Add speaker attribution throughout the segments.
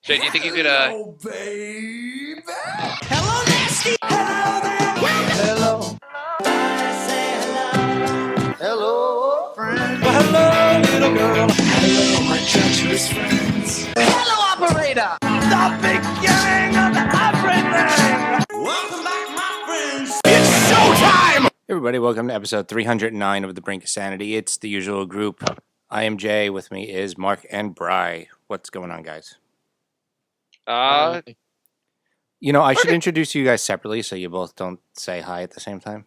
Speaker 1: Jay, do you think you could?
Speaker 2: Hello, baby. Hello, nasty. Hello there. Hello. I say hello. Hello, friend. Well, hello, little girl. Hello, my treacherous friends. Hello, operator. The beginning of everything. Welcome back, my friends. It's showtime.
Speaker 3: Everybody, welcome to episode 309 of The Brink of Sanity. It's the usual group. I am Jay. With me is Mark and Bry. What's going on, guys?
Speaker 1: Uh,
Speaker 3: I should introduce you guys separately so you both don't say hi at the same time.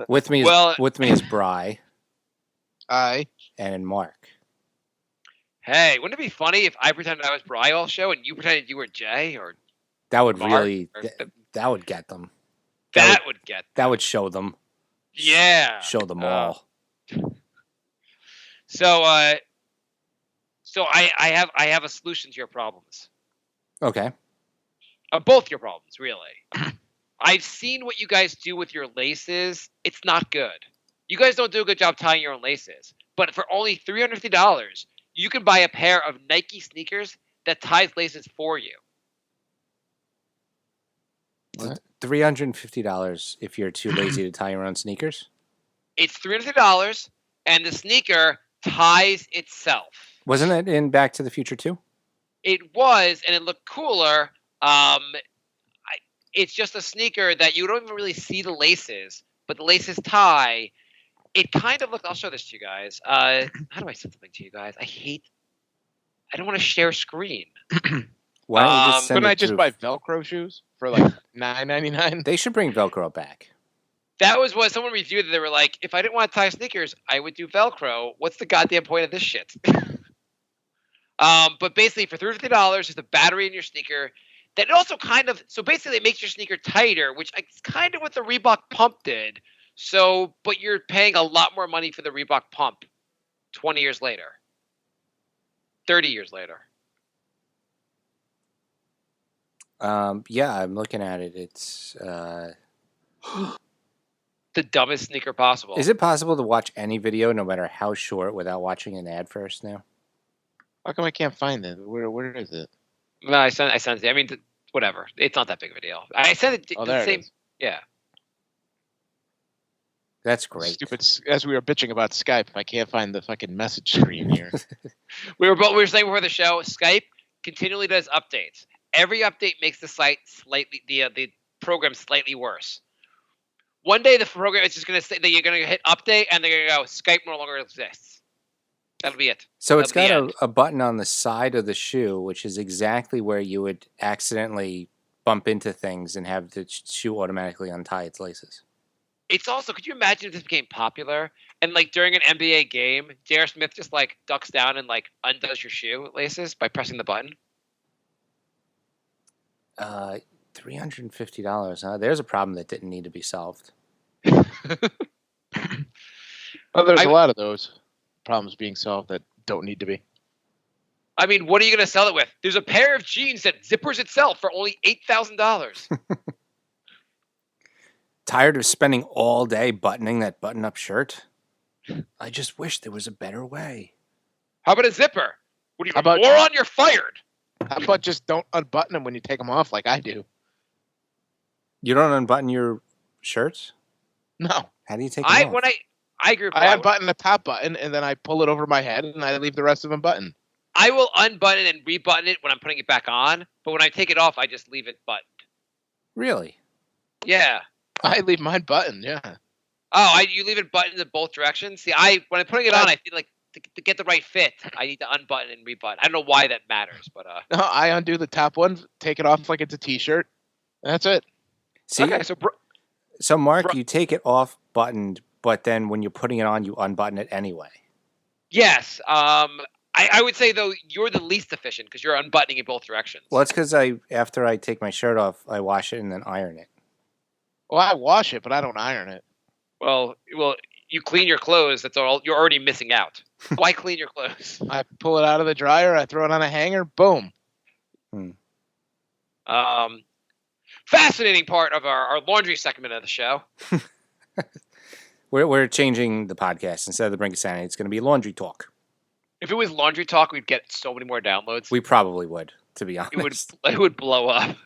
Speaker 3: With me is Bry.
Speaker 4: Hi.
Speaker 3: And Mark.
Speaker 1: Hey, wouldn't it be funny if I pretended I was Bry all show and you pretended you were Jay? Or
Speaker 3: that would
Speaker 1: Mark,
Speaker 3: really that would get them.
Speaker 1: That would get them.
Speaker 3: That would show them.
Speaker 1: Yeah.
Speaker 3: Show them all.
Speaker 1: So I have a solution to your problems.
Speaker 3: Okay.
Speaker 1: Both your problems, really. I've seen what you guys do with your laces. It's not good. You guys don't do a good job tying your own laces. But for only $350, you can buy a pair of Nike sneakers that ties laces for you.
Speaker 3: What? $350 if you're too lazy to tie your own sneakers? It's
Speaker 1: $350, and the sneaker ties itself.
Speaker 3: Wasn't it in Back to the Future 2?
Speaker 1: It was, and it looked cooler. It's just a sneaker that you don't even really see the laces, but the laces tie. It kind of looked. I'll show this to you guys. How do I send something to you guys? I don't want to share screen.
Speaker 3: Why don't you just send
Speaker 4: couldn't I just
Speaker 3: through?
Speaker 4: buy Velcro shoes for like $9.99?
Speaker 3: They should bring Velcro back.
Speaker 1: That was what someone reviewed. They were like, if I didn't want to tie sneakers, I would do Velcro. What's the goddamn point of this shit? But basically, for $350, there's a battery in your sneaker. That it also basically it makes your sneaker tighter, which is kind of what the Reebok pump did. So, but you're paying a lot more money for the Reebok pump 20 years later. 30 years later.
Speaker 3: Yeah, I'm looking at it. It's
Speaker 1: the dumbest sneaker possible.
Speaker 3: Is it possible to watch any video, no matter how short, without watching an ad first now?
Speaker 4: How come I can't find it? Where is it?
Speaker 1: No, I sent it. I mean, whatever. It's not that big of a deal. I sent it.
Speaker 4: Oh, there
Speaker 1: the same.
Speaker 4: it is.
Speaker 1: Yeah.
Speaker 3: That's great.
Speaker 4: Stupid. As we were bitching about Skype, I can't find the fucking message screen here.
Speaker 1: We were saying before the show, Skype continually does updates. Every update makes the site slightly the program slightly worse. One day the program is just going to say that you're going to hit update and they're going to go Skype no longer exists. That'll be it.
Speaker 3: So it's got a button on the side of the shoe, which is exactly where you would accidentally bump into things and have the shoe automatically untie its laces.
Speaker 1: It's also, could you imagine if this became popular and like during an NBA game, J.R. Smith just like ducks down and like undoes your shoe laces by pressing the button?
Speaker 3: $350, huh? There's a problem that didn't need to be solved.
Speaker 4: Well, there's a lot of those problems being solved that don't need to be.
Speaker 1: I mean, what are you going to sell it with? There's a pair of jeans that zippers itself for only $8,000.
Speaker 3: Tired of spending all day buttoning that button-up shirt? I just wish there was a better way.
Speaker 1: How about a zipper? What are you, moron? You're fired.
Speaker 4: How about just don't unbutton them when you take them off like I do?
Speaker 3: You don't unbutton your shirts?
Speaker 4: No.
Speaker 3: How do you take them off?
Speaker 1: I agree with
Speaker 4: I unbutton the top button and then I pull it over my head and I leave the rest of them buttoned.
Speaker 1: I will unbutton and rebutton it when I'm putting it back on, but when I take it off, I just leave it buttoned.
Speaker 3: Really?
Speaker 1: Yeah.
Speaker 4: I leave mine buttoned, yeah.
Speaker 1: Oh, you leave it buttoned in both directions? See, when I'm putting it on, I feel like to get the right fit, I need to unbutton and rebutton. I don't know why that matters, but
Speaker 4: No, I undo the top one, take it off like it's a t-shirt, and that's it.
Speaker 3: See,
Speaker 1: okay,
Speaker 3: so Mark, you take it off buttoned, but then when you're putting it on, you unbutton it anyway.
Speaker 1: Yes. I would say, though, you're the least efficient because you're unbuttoning in both directions.
Speaker 3: Well, it's because after I take my shirt off, I wash it and then iron it.
Speaker 4: Well, I wash it, but I don't iron it.
Speaker 1: Well, you clean your clothes. That's all. You're already missing out. Why clean your clothes?
Speaker 4: I pull it out of the dryer, I throw it on a hanger, boom.
Speaker 1: Fascinating part of our laundry segment of the show.
Speaker 3: We're changing the podcast. Instead of the Brink of Sanity, it's going to be laundry talk.
Speaker 1: If it was Laundry Talk, we'd get so many more downloads.
Speaker 3: We probably would, to be honest.
Speaker 1: It would blow up.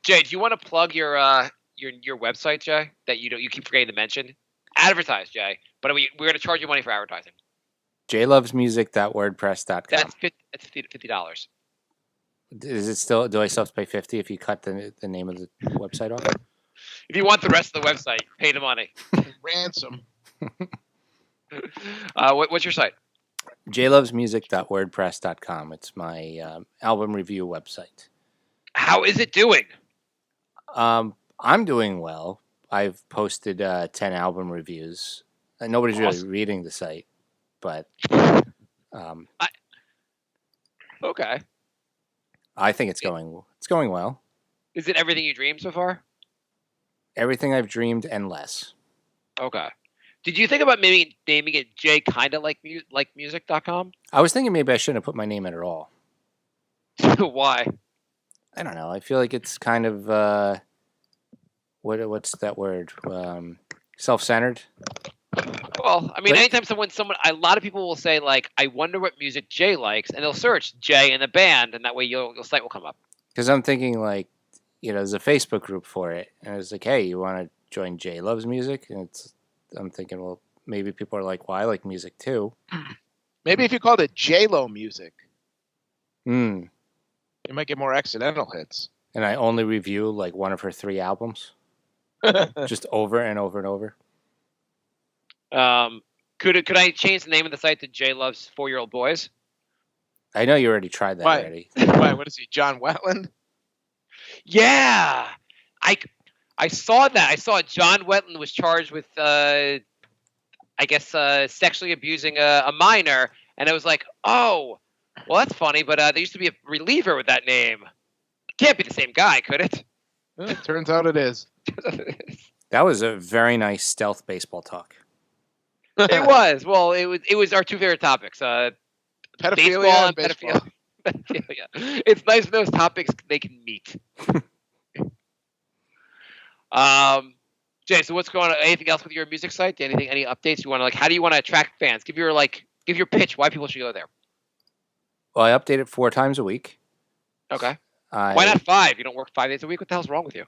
Speaker 1: Jay, do you want to plug your website, Jay? That you keep forgetting to mention. Advertise, Jay. But we're going to charge you money for advertising.
Speaker 3: jlovesmusic.wordpress.com.
Speaker 1: That's $50.
Speaker 3: Is it still? Do I still have to pay $50 if you cut the name of the website off?
Speaker 1: If you want the rest of the website, pay the money.
Speaker 4: Ransom.
Speaker 1: What's your site?
Speaker 3: jlovesmusic.wordpress.com. It's my album review website.
Speaker 1: How is it doing?
Speaker 3: I'm doing well. I've posted 10 album reviews. Nobody's really reading the site, but
Speaker 1: okay.
Speaker 3: I think it's going well.
Speaker 1: Is it everything you dreamed so far?
Speaker 3: Everything I've dreamed and less.
Speaker 1: Okay. Did you think about maybe naming it Jay kinda like music.com?
Speaker 3: I was thinking maybe I shouldn't have put my name in at all.
Speaker 1: Why?
Speaker 3: I don't know. I feel like it's kind of what's that word? Self-centered.
Speaker 1: Well, I mean, anytime a lot of people will say like, "I wonder what music Jay likes," and they'll search Jay and the band, and that way your site will come up.
Speaker 3: Because I'm thinking like, there's a Facebook group for it, and it's like, hey, you want to join Jay Loves Music? And I'm thinking, well, maybe people are like, well, I like music too.
Speaker 4: Maybe if you called it J-Lo Music,
Speaker 3: you
Speaker 4: might get more accidental hits.
Speaker 3: And I only review like one of her 3 albums, just over and over and over.
Speaker 1: Could I change the name of the site to Jay Loves 4-Year-Old Boys?
Speaker 3: I know you already tried that already.
Speaker 4: Why? What is he, John Wetland?
Speaker 1: Yeah, I saw that. I saw John Wetland was charged with, I guess, sexually abusing a minor, and I was like, oh, well, that's funny. But there used to be a reliever with that name. Can't be the same guy, could it?
Speaker 4: It turns out it is.
Speaker 3: That was a very nice stealth baseball talk.
Speaker 1: It was. Well, it was our 2 favorite topics:
Speaker 4: pedophilia
Speaker 1: baseball and
Speaker 4: baseball.
Speaker 1: pedophilia. It's nice when those topics they can meet. Jay, so what's going on? Anything else with your music site? Any updates you want to like? How do you want to attract fans? Give your pitch. Why people should go there?
Speaker 3: Well, I update it 4 times a week.
Speaker 1: Okay. Why not 5? You don't work 5 days a week. What the hell's wrong with you?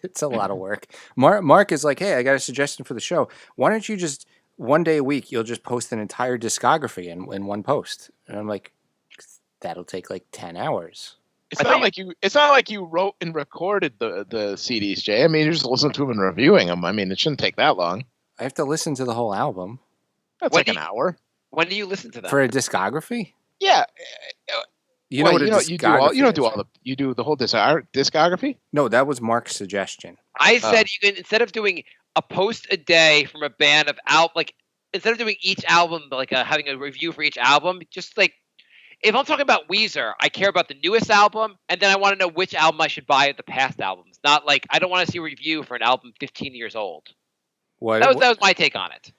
Speaker 3: It's a lot of work. Mark is like, hey, I got a suggestion for the show. Why don't you just one day a week you'll just post an entire discography in one post? And I'm like, that'll take like 10 hours.
Speaker 4: It's not like you wrote and recorded the CDs, Jay. I mean, you just listen to them and reviewing them. I mean, it shouldn't take that long.
Speaker 3: I have to listen to the whole album.
Speaker 4: That's like an hour.
Speaker 1: When do you listen to them?
Speaker 3: For a discography?
Speaker 4: Yeah.
Speaker 3: You know what a discography is,
Speaker 4: you don't do all you do the whole discography?
Speaker 3: No, that was Mark's suggestion.
Speaker 1: I said you can, instead of doing a post a day from a band of instead of doing each album like having a review for each album, just like if I'm talking about Weezer, I care about the newest album, and then I want to know which album I should buy of the past albums. Not like I don't want to see a review for an album 15 years old. That was my take on it.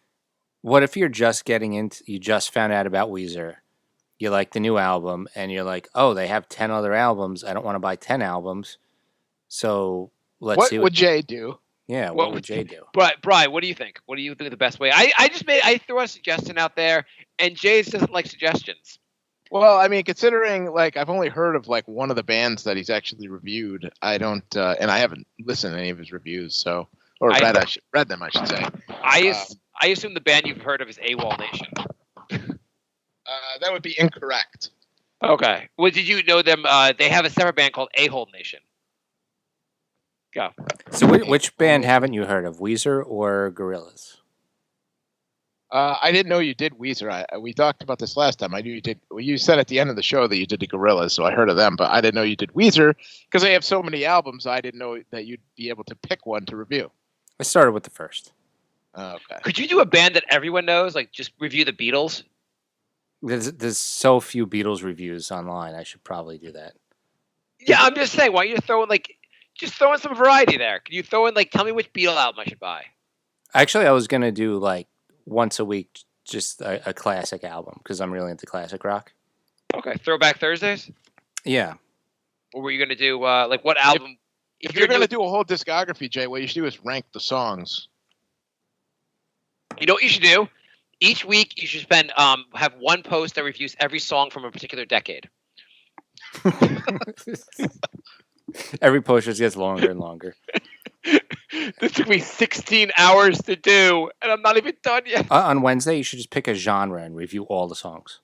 Speaker 3: What if you're just you just found out about Weezer, you like the new album, and you're like, oh, they have 10 other albums. I don't want to buy 10 albums. So let's see.
Speaker 4: What would Jay do?
Speaker 3: Yeah, what would Jay do?
Speaker 1: Brian, what do you think? What do you think the best way? I threw a suggestion out there, and Jay doesn't like suggestions.
Speaker 4: Well, I mean, considering like I've only heard of like one of the bands that he's actually reviewed, I don't, and I haven't listened to any of his reviews, so read them, I should say.
Speaker 1: I assume the band you've heard of is AWOL Nation.
Speaker 4: That would be incorrect.
Speaker 1: Okay. Well, did you know them? They have a separate band called A-Hole Nation. Go.
Speaker 3: So which band haven't you heard of, Weezer or Gorillaz?
Speaker 4: I didn't know you did Weezer. We talked about this last time. I knew you did. Well, you said at the end of the show that you did the Gorillaz, so I heard of them, but I didn't know you did Weezer because they have so many albums. I didn't know that you'd be able to pick one to review.
Speaker 3: I started with the first.
Speaker 4: Okay.
Speaker 1: Could you do a band that everyone knows, like just review the Beatles?
Speaker 3: There's so few Beatles reviews online. I should probably do that.
Speaker 1: Yeah, I'm just saying. Why don't you throw in some variety there? Could you throw in tell me which Beatle album I should buy?
Speaker 3: Actually, I was gonna do like once a week, just a classic album because I'm really into classic rock.
Speaker 1: Okay, Throwback Thursdays.
Speaker 3: Yeah.
Speaker 1: Or were you gonna do what album?
Speaker 4: If you're gonna do a whole discography, Jay, what you should do is rank the songs.
Speaker 1: You know what you should do? Each week you should spend have one post that reviews every song from a particular decade.
Speaker 3: Every post just gets longer and longer.
Speaker 1: This took me 16 hours to do, and I'm not even done yet.
Speaker 3: On Wednesday, you should just pick a genre and review all the songs.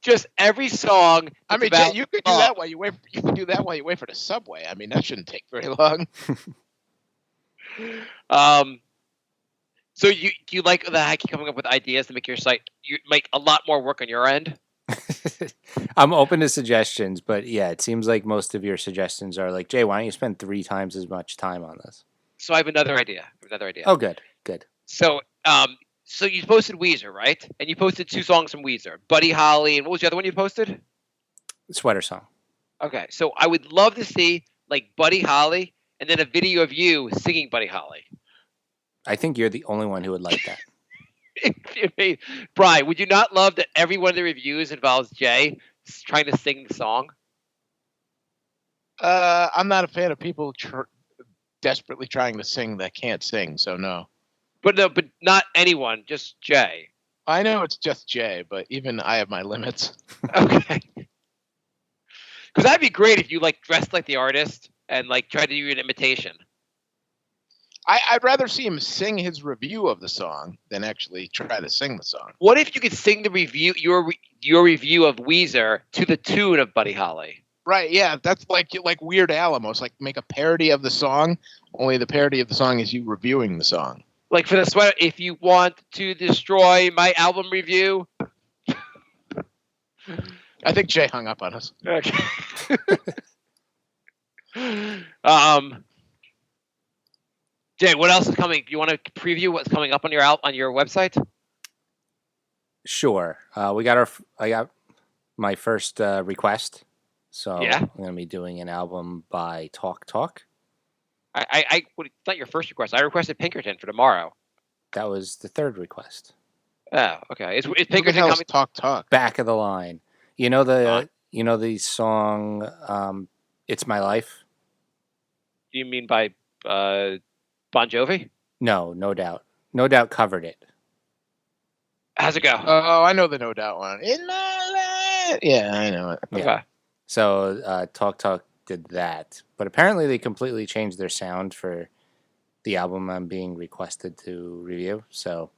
Speaker 1: Just every song.
Speaker 4: I mean,
Speaker 1: about,
Speaker 4: you could do that while you wait. You could do that while you wait for the subway. I mean, that shouldn't take very long.
Speaker 1: So do you like the hacky coming up with ideas to make your site? You make a lot more work on your end.
Speaker 3: I'm open to suggestions, but yeah, it seems like most of your suggestions are like, Jay, why don't you spend 3 times as much time on this?
Speaker 1: So I have another idea.
Speaker 3: Oh, good.
Speaker 1: So so you posted Weezer, right? And you posted 2 songs from Weezer, Buddy Holly, and what was the other one you posted?
Speaker 3: Sweater Song.
Speaker 1: Okay, so I would love to see like Buddy Holly, and then a video of you singing Buddy Holly.
Speaker 3: I think you're the only one who would like that.
Speaker 1: Brian, would you not love that every one of the reviews involves Jay trying to sing the song?
Speaker 4: I'm not a fan of people desperately trying to sing that can't sing, so no.
Speaker 1: But not anyone, just Jay.
Speaker 4: I know it's just Jay, but even I have my limits.
Speaker 1: Okay. Because that'd be great if you like dressed like the artist and like tried to do an imitation.
Speaker 4: I'd rather see him sing his review of the song than actually try to sing the song.
Speaker 1: What if you could sing the review your review of Weezer to the tune of Buddy Holly?
Speaker 4: Right, yeah, that's like Weird Al almost, like make a parody of the song, only the parody of the song is you reviewing the song.
Speaker 1: Like for the sweater, if you want to destroy my album review.
Speaker 4: I think Jay hung up on us.
Speaker 1: Okay. Jay, what else is coming? Do you want to preview what's coming up on your website?
Speaker 3: Sure. I got my first request. So
Speaker 1: yeah.
Speaker 3: I'm going to be doing an album by Talk Talk.
Speaker 1: It's not your first request. I requested Pinkerton for tomorrow.
Speaker 3: That was the third request.
Speaker 1: Oh, okay. Is Pinkerton
Speaker 4: Who the hell's
Speaker 1: coming?
Speaker 4: Talk Talk?
Speaker 3: Back of the line. You know the song It's My Life?
Speaker 1: Do you mean by Bon Jovi?
Speaker 3: No, No Doubt. No Doubt covered it.
Speaker 1: How's it go?
Speaker 4: Oh, I know the No Doubt one. In my life. Yeah, I know it.
Speaker 3: Yeah.
Speaker 1: Okay.
Speaker 3: So Talk Talk did that. But apparently they completely changed their sound for the album I'm being requested to review. So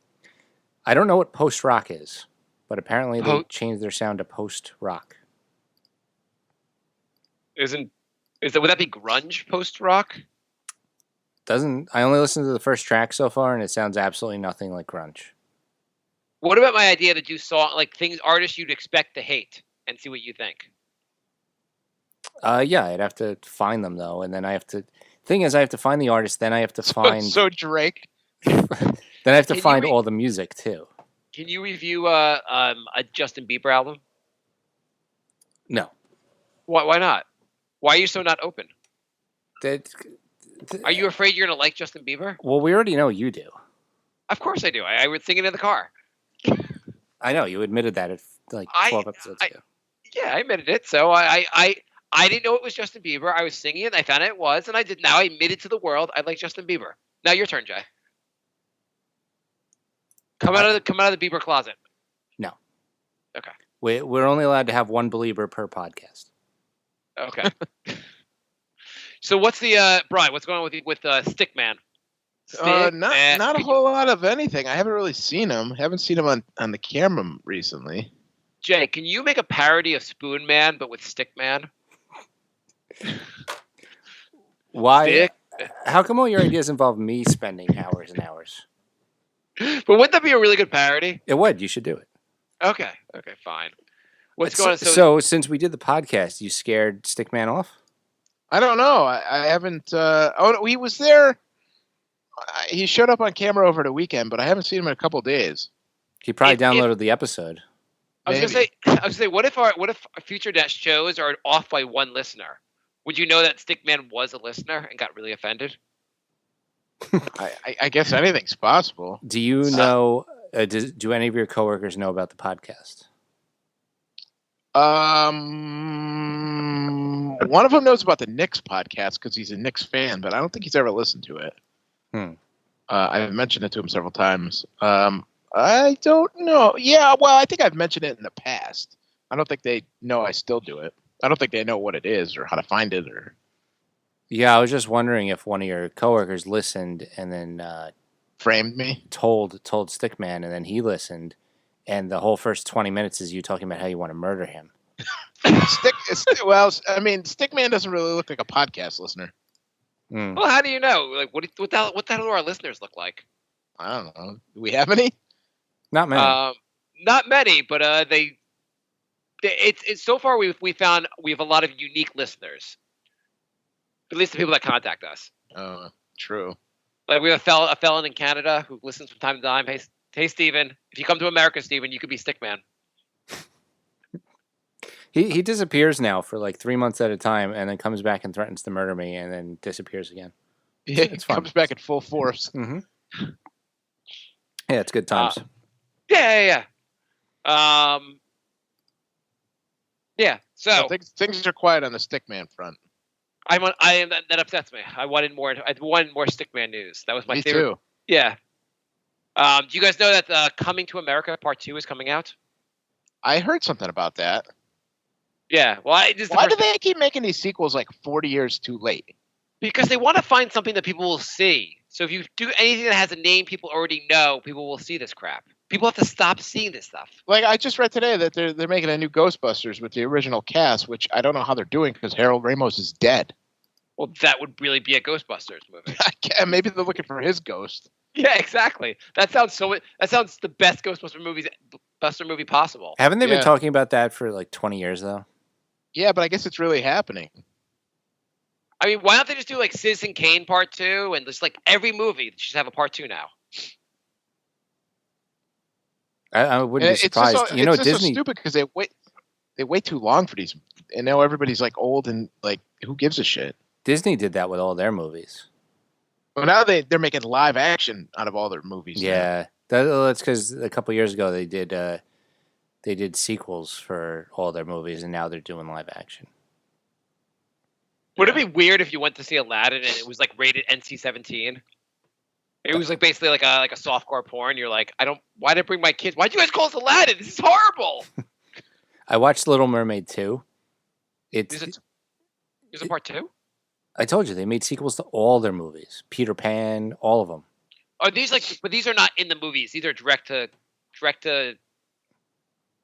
Speaker 3: I don't know what post-rock is, but apparently they changed their sound to post-rock.
Speaker 1: Would that be grunge post-rock?
Speaker 3: I only listened to the first track so far, and it sounds absolutely nothing like grunge.
Speaker 1: What about my idea to do artists you'd expect to hate, and see what you think?
Speaker 3: Yeah, I'd have to find them though, and then I have to. Thing is, I have to find the artist. Then I have to find.
Speaker 4: So Drake.
Speaker 3: Then I have to find all the music too.
Speaker 1: Can you review a Justin Bieber album?
Speaker 3: No.
Speaker 1: Why not? Why are you so not open?
Speaker 3: Are
Speaker 1: Are you afraid you're gonna like Justin Bieber?
Speaker 3: Well, we already know you do.
Speaker 1: Of course I do. I was singing in the car.
Speaker 3: I know you admitted that 12 episodes ago.
Speaker 1: Yeah, I admitted it. So I didn't know it was Justin Bieber. I was singing it. I found out it was, and I did. Now I admitted to the world I like Justin Bieber. Now your turn, Jay. Come out of the Bieber closet.
Speaker 3: No.
Speaker 1: Okay.
Speaker 3: We're only allowed to have one believer per podcast.
Speaker 1: Okay. So what's the Brian? What's going on with Stickman?
Speaker 4: Not a whole lot of anything. I haven't really seen him. Haven't seen him on the camera recently.
Speaker 1: Jay, can you make a parody of Spoon Man but with Stickman?
Speaker 3: Why?
Speaker 1: Stick?
Speaker 3: How come all your ideas involve me spending hours and hours?
Speaker 1: But wouldn't that be a really good parody?
Speaker 3: It would. You should do it.
Speaker 1: Okay, fine. What's going on?
Speaker 3: So since we did the podcast, you scared Stickman off?
Speaker 4: I don't know. I haven't. He was there. He showed up on camera over the weekend, but I haven't seen him in a couple days.
Speaker 3: He probably downloaded the episode.
Speaker 1: I was gonna say, what if future Dash shows are off by one listener? Would you know that Stickman was a listener and got really offended?
Speaker 4: I guess anything's possible.
Speaker 3: Do you know? Do any of your coworkers know about the podcast?
Speaker 4: One of them knows about the Knicks podcast because he's a Knicks fan, but I don't think he's ever listened to it. I've mentioned it to him several times. I don't know. Yeah, well, I think I've mentioned it in the past. I don't think they know I still do it. I don't think they know what it is or how to find it or
Speaker 3: Yeah, I was just wondering if one of your coworkers listened and then
Speaker 4: framed me.
Speaker 3: told Stickman, and then he listened, and the whole first 20 minutes is you talking about how you want to murder him.
Speaker 4: Well, I mean, Stickman doesn't really look like a podcast listener.
Speaker 3: Mm.
Speaker 1: Well, how do you know? Like, what the hell do our listeners look like?
Speaker 4: I don't know. Do we have any?
Speaker 3: Not many.
Speaker 1: Not many, but it's so far we found we have a lot of unique listeners. At least the people that contact us.
Speaker 4: True.
Speaker 1: Like we have a felon in Canada who listens from time to time. Hey, Steven, if you come to America, Steven, you could be Stickman.
Speaker 3: He disappears now for like 3 months at a time, and then comes back and threatens to murder me, and then disappears again.
Speaker 4: Yeah,
Speaker 3: It's fun.
Speaker 4: comes back at full force.
Speaker 3: Mm-hmm. Yeah, it's good times.
Speaker 1: Yeah. So
Speaker 4: No, things are quiet on the Stickman front.
Speaker 1: that upsets me. I wanted more Stickman news. That was my
Speaker 4: Me
Speaker 1: favorite.
Speaker 4: too.
Speaker 1: Yeah. Do you guys know that Coming to America Part 2 is coming out?
Speaker 4: I heard something about that.
Speaker 1: Yeah. Well,
Speaker 4: Why do they keep making these sequels like 40 years too late?
Speaker 1: Because they want to find something that people will see. So if you do anything that has a name people already know, people will see this crap. People have to stop seeing this stuff.
Speaker 4: Like I just read today that they're making a new Ghostbusters with the original cast, which I don't know how they're doing because Harold Ramos is dead.
Speaker 1: Well, that would really be a Ghostbusters movie.
Speaker 4: Maybe they're looking for his ghost.
Speaker 1: Yeah, exactly. That sounds the best Ghostbuster movie possible.
Speaker 3: Haven't they been
Speaker 4: Yeah.
Speaker 3: talking about that for like 20 years, though?
Speaker 4: Yeah, but I guess it's really happening.
Speaker 1: I mean, why don't they just do like Citizen Kane Part 2 and just like every movie should have a Part 2 now?
Speaker 3: I wouldn't be surprised.
Speaker 4: It's just so
Speaker 3: Disney.
Speaker 4: stupid because they wait too long for these, and now everybody's like old and like who gives a shit?
Speaker 3: Disney did that with all their movies.
Speaker 4: Well, now they're making live action out of all their movies.
Speaker 3: Yeah, that's because a couple years ago they did sequels for all their movies, and now they're doing live action.
Speaker 1: Would it be weird if you went to see Aladdin and it was like rated NC-17? It was like basically like a softcore porn. You're like, why did I bring my kids? Why'd you guys call us Aladdin? This is horrible.
Speaker 3: I watched Little Mermaid 2.
Speaker 1: Is it Part 2?
Speaker 3: I told you they made sequels to all their movies. Peter Pan, all of them.
Speaker 1: Are these but these are not in the movies. These are direct to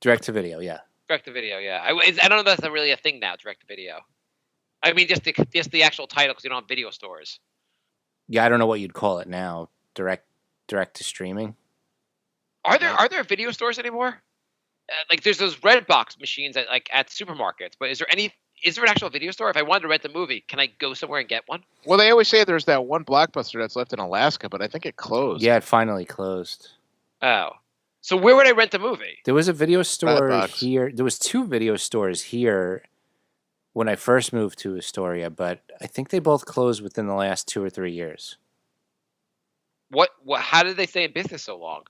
Speaker 3: video. Yeah.
Speaker 1: direct to video. Yeah, I don't know if that's really a thing now. Direct to video. I mean, just the actual title because you don't have video stores.
Speaker 3: Yeah, I don't know what you'd call it now. Direct to streaming.
Speaker 1: Are there video stores anymore? Like there's those red box machines at supermarkets, but is there an actual video store? If I wanted to rent a movie, can I go somewhere and get one?
Speaker 4: Well, they always say there's that one Blockbuster that's left in Alaska, but I think it closed.
Speaker 3: Yeah, it finally closed.
Speaker 1: Oh, so where would I rent a movie?
Speaker 3: There was a video store
Speaker 4: Box.
Speaker 3: here. There was 2 video stores here when I first moved to Astoria, but I think they both closed within the last 2 or 3 years.
Speaker 1: What? How did they stay in business so long?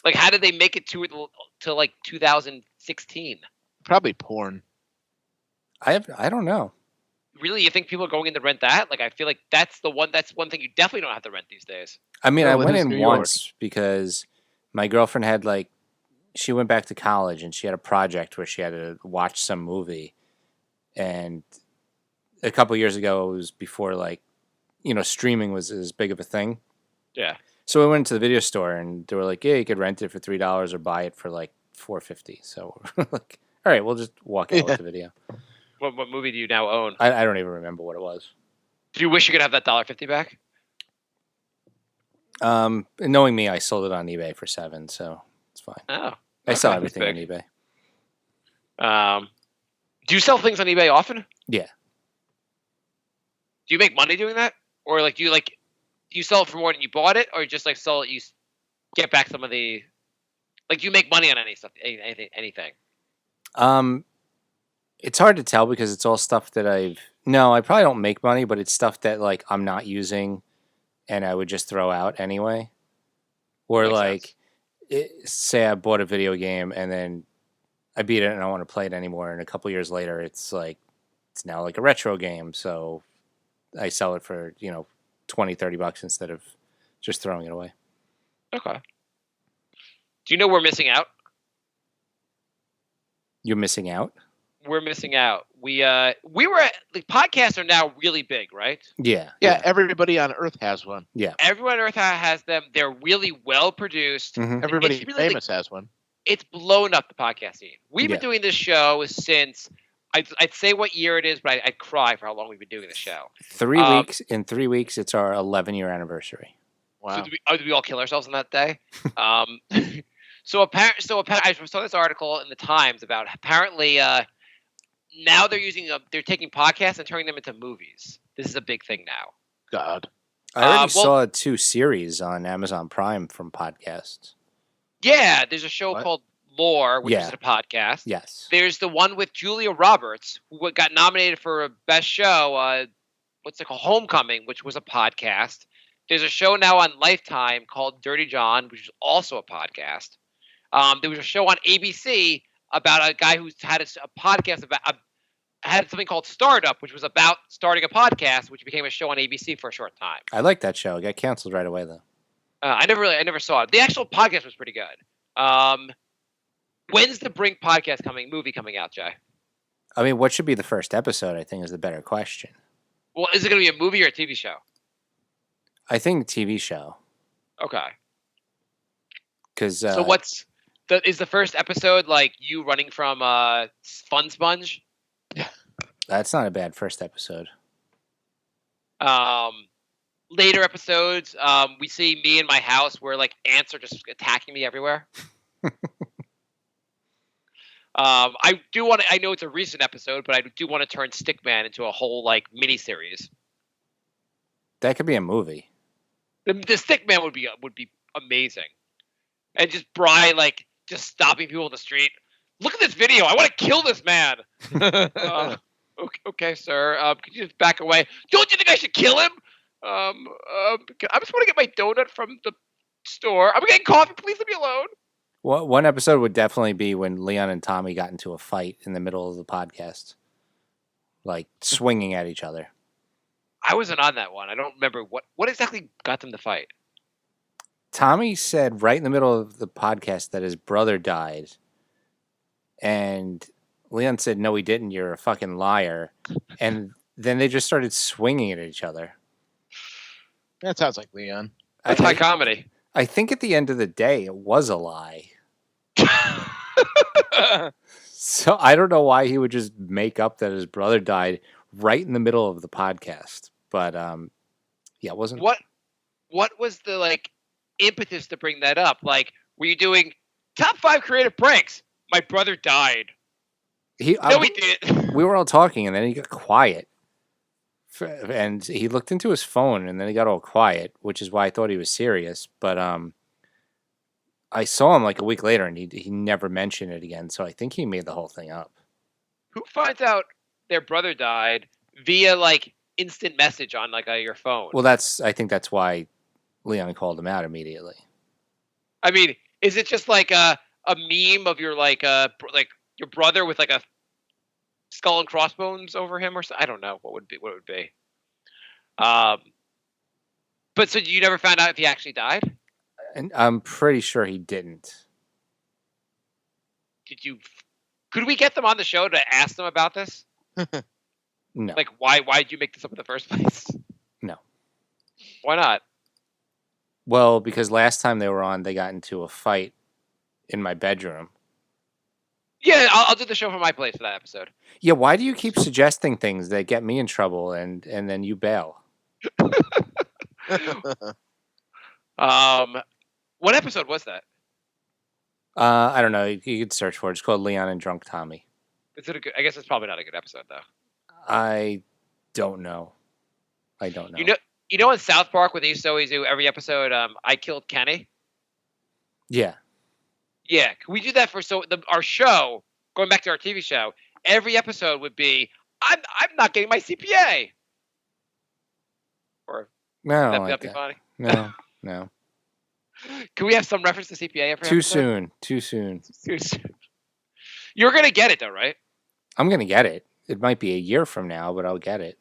Speaker 1: Like, how did they make it to like 2016?
Speaker 4: Probably porn.
Speaker 3: I don't know.
Speaker 1: Really, you think people are going in to rent that? Like, I feel like that's one thing you definitely don't have to rent these days.
Speaker 3: I mean,
Speaker 4: Well,
Speaker 3: I
Speaker 4: it
Speaker 3: went
Speaker 4: is
Speaker 3: in
Speaker 4: New York.
Speaker 3: once because my girlfriend had she went back to college and she had a project where she had to watch some movie. And a couple years ago, it was before streaming was as big of a thing.
Speaker 1: Yeah.
Speaker 3: So we went to the video store and they were like, "Yeah, you could rent it for $3 or buy it for like $4.50." So we're like, "All right, we'll just walk out with the video."
Speaker 1: What movie do you now own?
Speaker 3: I don't even remember what it was.
Speaker 1: Do you wish you could have that $1.50 back?
Speaker 3: Knowing me, I sold it on eBay for $7, so it's fine.
Speaker 1: Oh,
Speaker 3: I sell
Speaker 1: okay,
Speaker 3: everything on
Speaker 1: that's
Speaker 3: eBay.
Speaker 1: Do you sell things on eBay often?
Speaker 3: Yeah.
Speaker 1: Do you make money doing that, or do you sell it for more than you bought it, or just sell it you get back some of the do you make money on anything?
Speaker 3: It's hard to tell because it's all stuff that I probably don't make money, but it's stuff that I'm not using and I would just throw out anyway. Or
Speaker 1: Makes sense.
Speaker 3: say I bought a video game and then I beat it and I don't want to play it anymore, and a couple years later it's now a retro game, so I sell it for $20-$30 instead of just throwing it away.
Speaker 1: Okay. Do you know we're missing out?
Speaker 3: You're missing out?
Speaker 1: We're missing out. We were the podcasts are now really big, right?
Speaker 3: Yeah.
Speaker 4: Yeah, everybody on Earth has one.
Speaker 3: Yeah.
Speaker 1: Everyone on Earth has them. They're really well produced.
Speaker 3: Mhm.
Speaker 4: Everybody
Speaker 1: It's really
Speaker 4: famous has one.
Speaker 1: It's blown up the podcast scene. We've been
Speaker 3: Yeah.
Speaker 1: doing this show since I'd say what year it is, but I'd cry for how long we've been doing this show.
Speaker 3: 3 weeks. In 3 weeks, it's our 11-year anniversary.
Speaker 4: Wow.
Speaker 1: So did we all kill ourselves on that day? So apparently, I saw this article in the Times about apparently now they're taking podcasts and turning them into movies. This is a big thing now.
Speaker 4: God.
Speaker 3: I already saw 2 series on Amazon Prime from podcasts.
Speaker 1: Yeah, there's a show
Speaker 4: What?
Speaker 1: called Lore, which
Speaker 3: Yeah.
Speaker 1: is a podcast.
Speaker 3: Yes.
Speaker 1: There's the one with Julia Roberts, who got nominated for a best show. What's it called? Homecoming, which was a podcast. There's a show now on Lifetime called Dirty John, which is also a podcast. There was a show on ABC about a guy who's had a podcast about had something called Startup, which was about starting a podcast, which became a show on ABC for a short time.
Speaker 3: I like that show. It got canceled right away, though.
Speaker 1: I never saw it. The actual podcast was pretty good. When's the Brink podcast movie coming out, Jay?
Speaker 3: I mean, what should be the first episode, I think, is the better question.
Speaker 1: Well, is it going to be a movie or a TV show?
Speaker 3: I think TV show.
Speaker 1: Okay.
Speaker 3: Because
Speaker 1: So is the first episode like you running from Fun Sponge?
Speaker 3: that's not a bad first episode.
Speaker 1: Later episodes, we see me in my house where like ants are just attacking me everywhere. I know it's a recent episode, but I do want to turn Stickman into a whole like miniseries.
Speaker 3: That could be a movie.
Speaker 1: The Stickman would be amazing, and just Brian like just stopping people in the street. Look at this video. I want to kill this man. Okay, sir. Could you just back away? Don't you think I should kill him? I just want to get my donut from the store. I'm getting coffee. Please leave me alone.
Speaker 3: Well, one episode would definitely be when Leon and Tommy got into a fight in the middle of the podcast, like swinging at each other.
Speaker 1: I wasn't on that one. I don't remember what exactly got them to fight.
Speaker 3: Tommy said right in the middle of the podcast that his brother died, and Leon said, "No, he didn't. You're a fucking liar." And then they just started swinging at each other.
Speaker 4: That sounds like Leon.
Speaker 1: That's high comedy.
Speaker 3: I think at the end of the day, it was a lie. So I don't know why he would just make up that his brother died right in the middle of the podcast. But yeah, it wasn't.
Speaker 1: What was the like impetus to bring that up? Like, were you doing top 5 creative pranks? My brother died.
Speaker 3: He
Speaker 1: did.
Speaker 3: We were all talking, and then he got quiet. And he looked into his phone, and then he got all quiet, which is why I thought he was serious. But I saw him like a week later, and he never mentioned it again. So I think he made the whole thing up.
Speaker 1: Who finds out their brother died via like instant message on like your phone?
Speaker 3: Well, I think that's why Leon called him out immediately.
Speaker 1: I mean, is it just like a meme of your like your brother with like a skull and crossbones over him or something? I don't know what it would be. But so you never found out if he actually died?
Speaker 3: And I'm pretty sure he didn't.
Speaker 1: Could we get them on the show to ask them about this?
Speaker 3: No.
Speaker 1: Like, why did you make this up in the first place?
Speaker 3: No.
Speaker 1: Why not?
Speaker 3: Well, because last time they were on, they got into a fight in my bedroom.
Speaker 1: Yeah, I'll do the show from my place for that episode.
Speaker 3: Yeah, why do you keep suggesting things that get me in trouble and then you bail?
Speaker 1: What episode was that?
Speaker 3: I don't know. You could search for it. It's called Leon and Drunk Tommy.
Speaker 1: Is it I guess it's probably not a good episode though.
Speaker 3: I don't know.
Speaker 1: You know in South Park when they used to always do every episode, I killed Kenny?
Speaker 3: Yeah.
Speaker 1: Yeah, can we do that for our show, going back to our TV show, every episode would be, I'm not getting my CPA. Or
Speaker 3: No,
Speaker 1: that'd be funny.
Speaker 3: No.
Speaker 1: Can we have some reference to CPA every
Speaker 3: Too
Speaker 1: episode?
Speaker 3: Too soon.
Speaker 1: Too soon. You're going to get it though, right?
Speaker 3: I'm going to get it. It might be a year from now, but I'll get it.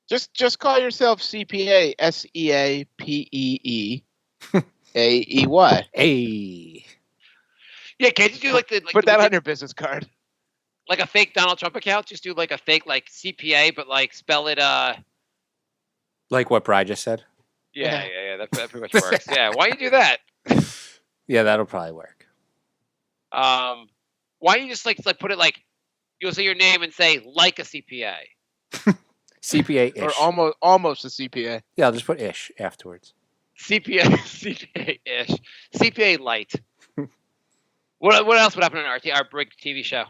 Speaker 4: Just call yourself CPA, SEAPEE,
Speaker 3: Hey.
Speaker 1: Yeah, can't you do like
Speaker 4: Put that on your business card.
Speaker 1: like a fake Donald Trump account? Just do like a fake like CPA, but like spell it
Speaker 3: Like what Bri just said?
Speaker 1: Yeah. That pretty much works. Yeah, why don't you do that?
Speaker 3: Yeah, that'll probably work.
Speaker 1: Why don't you just like put it like you'll say your name and say like a CPA.
Speaker 3: CPA-ish.
Speaker 4: Or almost a CPA.
Speaker 3: Yeah, I'll just put ish afterwards.
Speaker 1: CPA-ish. CPA light. What else would happen on our big TV show?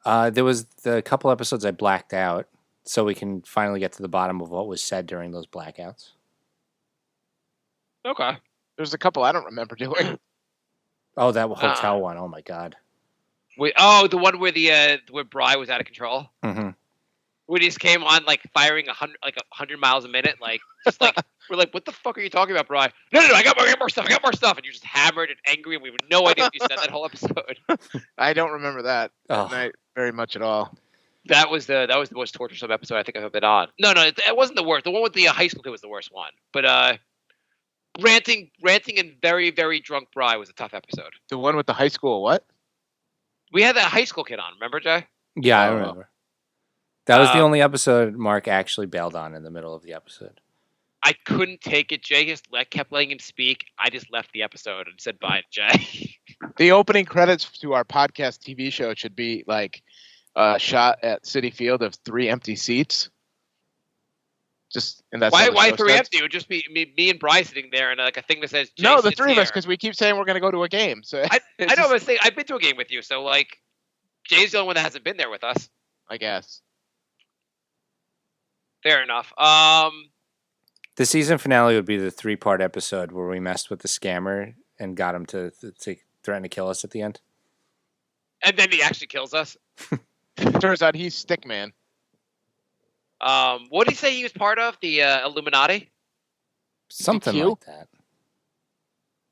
Speaker 3: There was the couple episodes I blacked out, so we can finally get to the bottom of what was said during those blackouts.
Speaker 1: Okay.
Speaker 4: There's a couple I don't remember doing.
Speaker 3: Oh, that hotel one. Oh my god.
Speaker 1: The one where where Bri was out of control.
Speaker 3: Mm-hmm.
Speaker 1: We just came on like firing 100 miles a minute, like just like we're like, what the fuck are you talking about, Bri? No, I got more stuff, and you're just hammered and angry, and we have no idea what you said that whole episode.
Speaker 4: I don't remember that
Speaker 3: Oh.
Speaker 4: night very much at all.
Speaker 1: That was the most torturesome episode I think I've ever been on. No, it wasn't the worst. The one with the high school kid was the worst one. But ranting and very, very drunk Bri was a tough episode.
Speaker 4: The one with the high school what?
Speaker 1: We had that high school kid on, remember, Jay?
Speaker 3: Yeah, I remember. That was the only episode Mark actually bailed on in the middle of the episode.
Speaker 1: I couldn't take it. Jay just kept letting him speak. I just left the episode and said bye to Jay.
Speaker 4: The opening credits to our podcast TV show should be like a shot at Citi Field of 3 empty seats. And that's
Speaker 1: why 3 empty? It would just be me and Bri sitting there and like a thing that says Jay
Speaker 4: no, the
Speaker 1: sits
Speaker 4: 3 of us
Speaker 1: here.
Speaker 4: because we keep saying we're going to go to a game. So
Speaker 1: I know, but I've been to a game with you, so like Jay's the only one that hasn't been there with us.
Speaker 4: I guess.
Speaker 1: Fair enough.
Speaker 3: The season finale would be the 3-part episode where we messed with the scammer and got him to threaten to kill us at the end.
Speaker 1: And then he actually kills us.
Speaker 4: Turns out he's Stickman.
Speaker 1: What did he say he was part of? The Illuminati?
Speaker 3: Something
Speaker 4: Q?
Speaker 3: like that.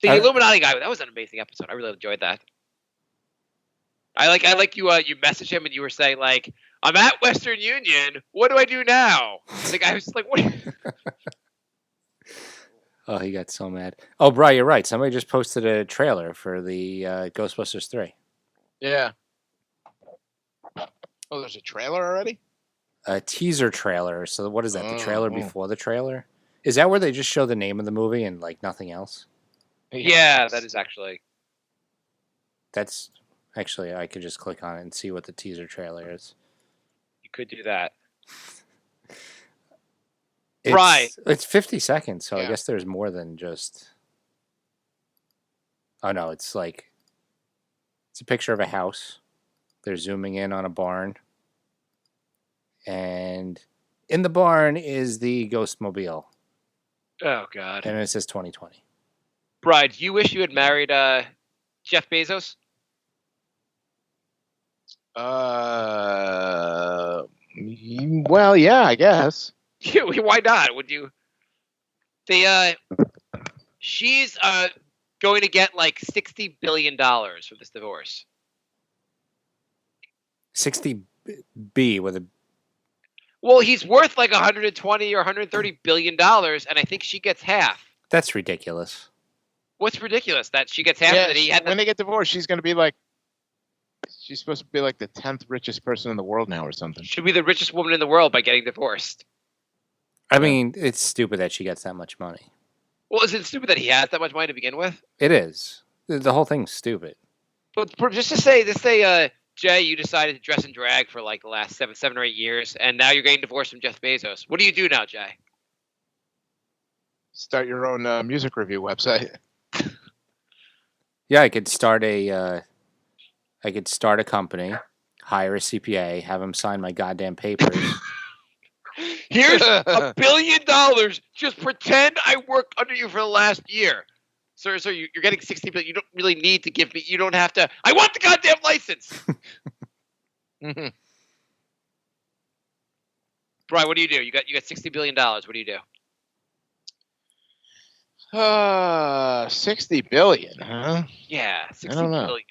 Speaker 1: The Illuminati guy. That was an amazing episode. I really enjoyed that. I like you. You messaged him and you were saying like, "I'm at Western Union. What do I do now?" The guy was like, "What?"
Speaker 3: Oh, he got so mad. Oh, Bri, you're right. Somebody just posted a trailer for the Ghostbusters 3.
Speaker 4: Yeah. Oh, there's a trailer already?
Speaker 3: A teaser trailer. So what is that? The trailer
Speaker 4: Oh.
Speaker 3: before the trailer? Is that where they just show the name of the movie and like nothing else?
Speaker 1: Yeah, that is actually.
Speaker 3: That's actually, I could just click on it and see what the teaser trailer is.
Speaker 1: You could do that.
Speaker 3: It's,
Speaker 1: Right.
Speaker 3: It's 50 seconds, so I
Speaker 4: Yeah.
Speaker 3: guess there's more than just. Oh no, it's like it's a picture of a house. They're zooming in on a barn. And in the barn is the Ghostmobile.
Speaker 1: Oh God.
Speaker 3: And it says 2020.
Speaker 1: Bride, do you wish you had married Jeff Bezos?
Speaker 4: Well, yeah, I guess.
Speaker 1: Why not? Would you? She's going to get like $60 billion from this divorce.
Speaker 3: 60 B with a.
Speaker 1: Well, he's worth like 120 or 130 billion dollars, and I think she gets half.
Speaker 3: That's ridiculous.
Speaker 1: What's ridiculous that she gets half
Speaker 4: Yeah,
Speaker 1: of it? He had
Speaker 4: when they get divorced, she's going to be like, she's supposed to be like the 10th richest person in the world now or something.
Speaker 1: should be the richest woman in the world by getting divorced.
Speaker 3: I mean, it's stupid that she gets that much money.
Speaker 1: Well, is it stupid that he has that much money to begin with?
Speaker 3: It is. The whole thing's stupid.
Speaker 1: But just to say, Jay, you decided to dress in drag for like the last seven or 8 years, and now you're getting divorced from Jeff Bezos. What do you do now, Jay?
Speaker 4: Start your own music review website.
Speaker 3: Yeah, I could start a company, hire a CPA, have him sign my goddamn papers.
Speaker 1: Here's $1 billion. Just pretend I worked under you for the last year. Sir, you're getting 60 billion. You don't really need to give me. You don't have to. I want the goddamn license. Brian, what do? You got $60 billion. What do you do?
Speaker 4: 60 billion, huh?
Speaker 1: Yeah, 60
Speaker 4: don't know.
Speaker 1: billion.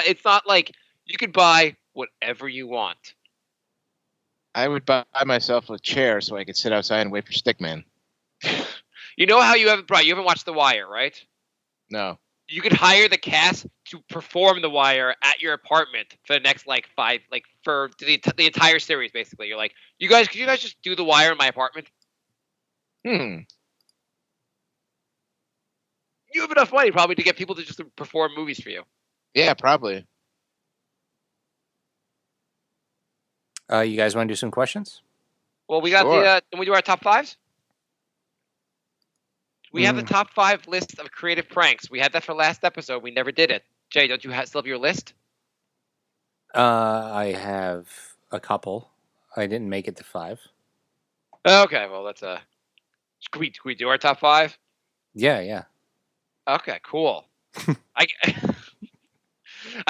Speaker 1: It's not like you could buy whatever you want.
Speaker 4: I would buy myself a chair so I could sit outside and wait for Stickman.
Speaker 1: You know how you haven't watched The Wire, right?
Speaker 4: No.
Speaker 1: You could hire the cast to perform The Wire at your apartment for the next for the entire series. Basically, you're like, could you guys just do The Wire in my apartment?
Speaker 4: Hmm.
Speaker 1: You have enough money probably to get people to just perform movies for you.
Speaker 4: Yeah, probably.
Speaker 3: You guys want to do some questions?
Speaker 1: Well, we got
Speaker 4: Sure.
Speaker 1: Can we do our top fives? We have the top 5 list of creative pranks. We had that for last episode. We never did it. Jay, don't you still have your list?
Speaker 3: I have a couple. I didn't make it to 5.
Speaker 1: Okay, well, let's can we do our top 5?
Speaker 3: Yeah.
Speaker 1: Okay, cool. I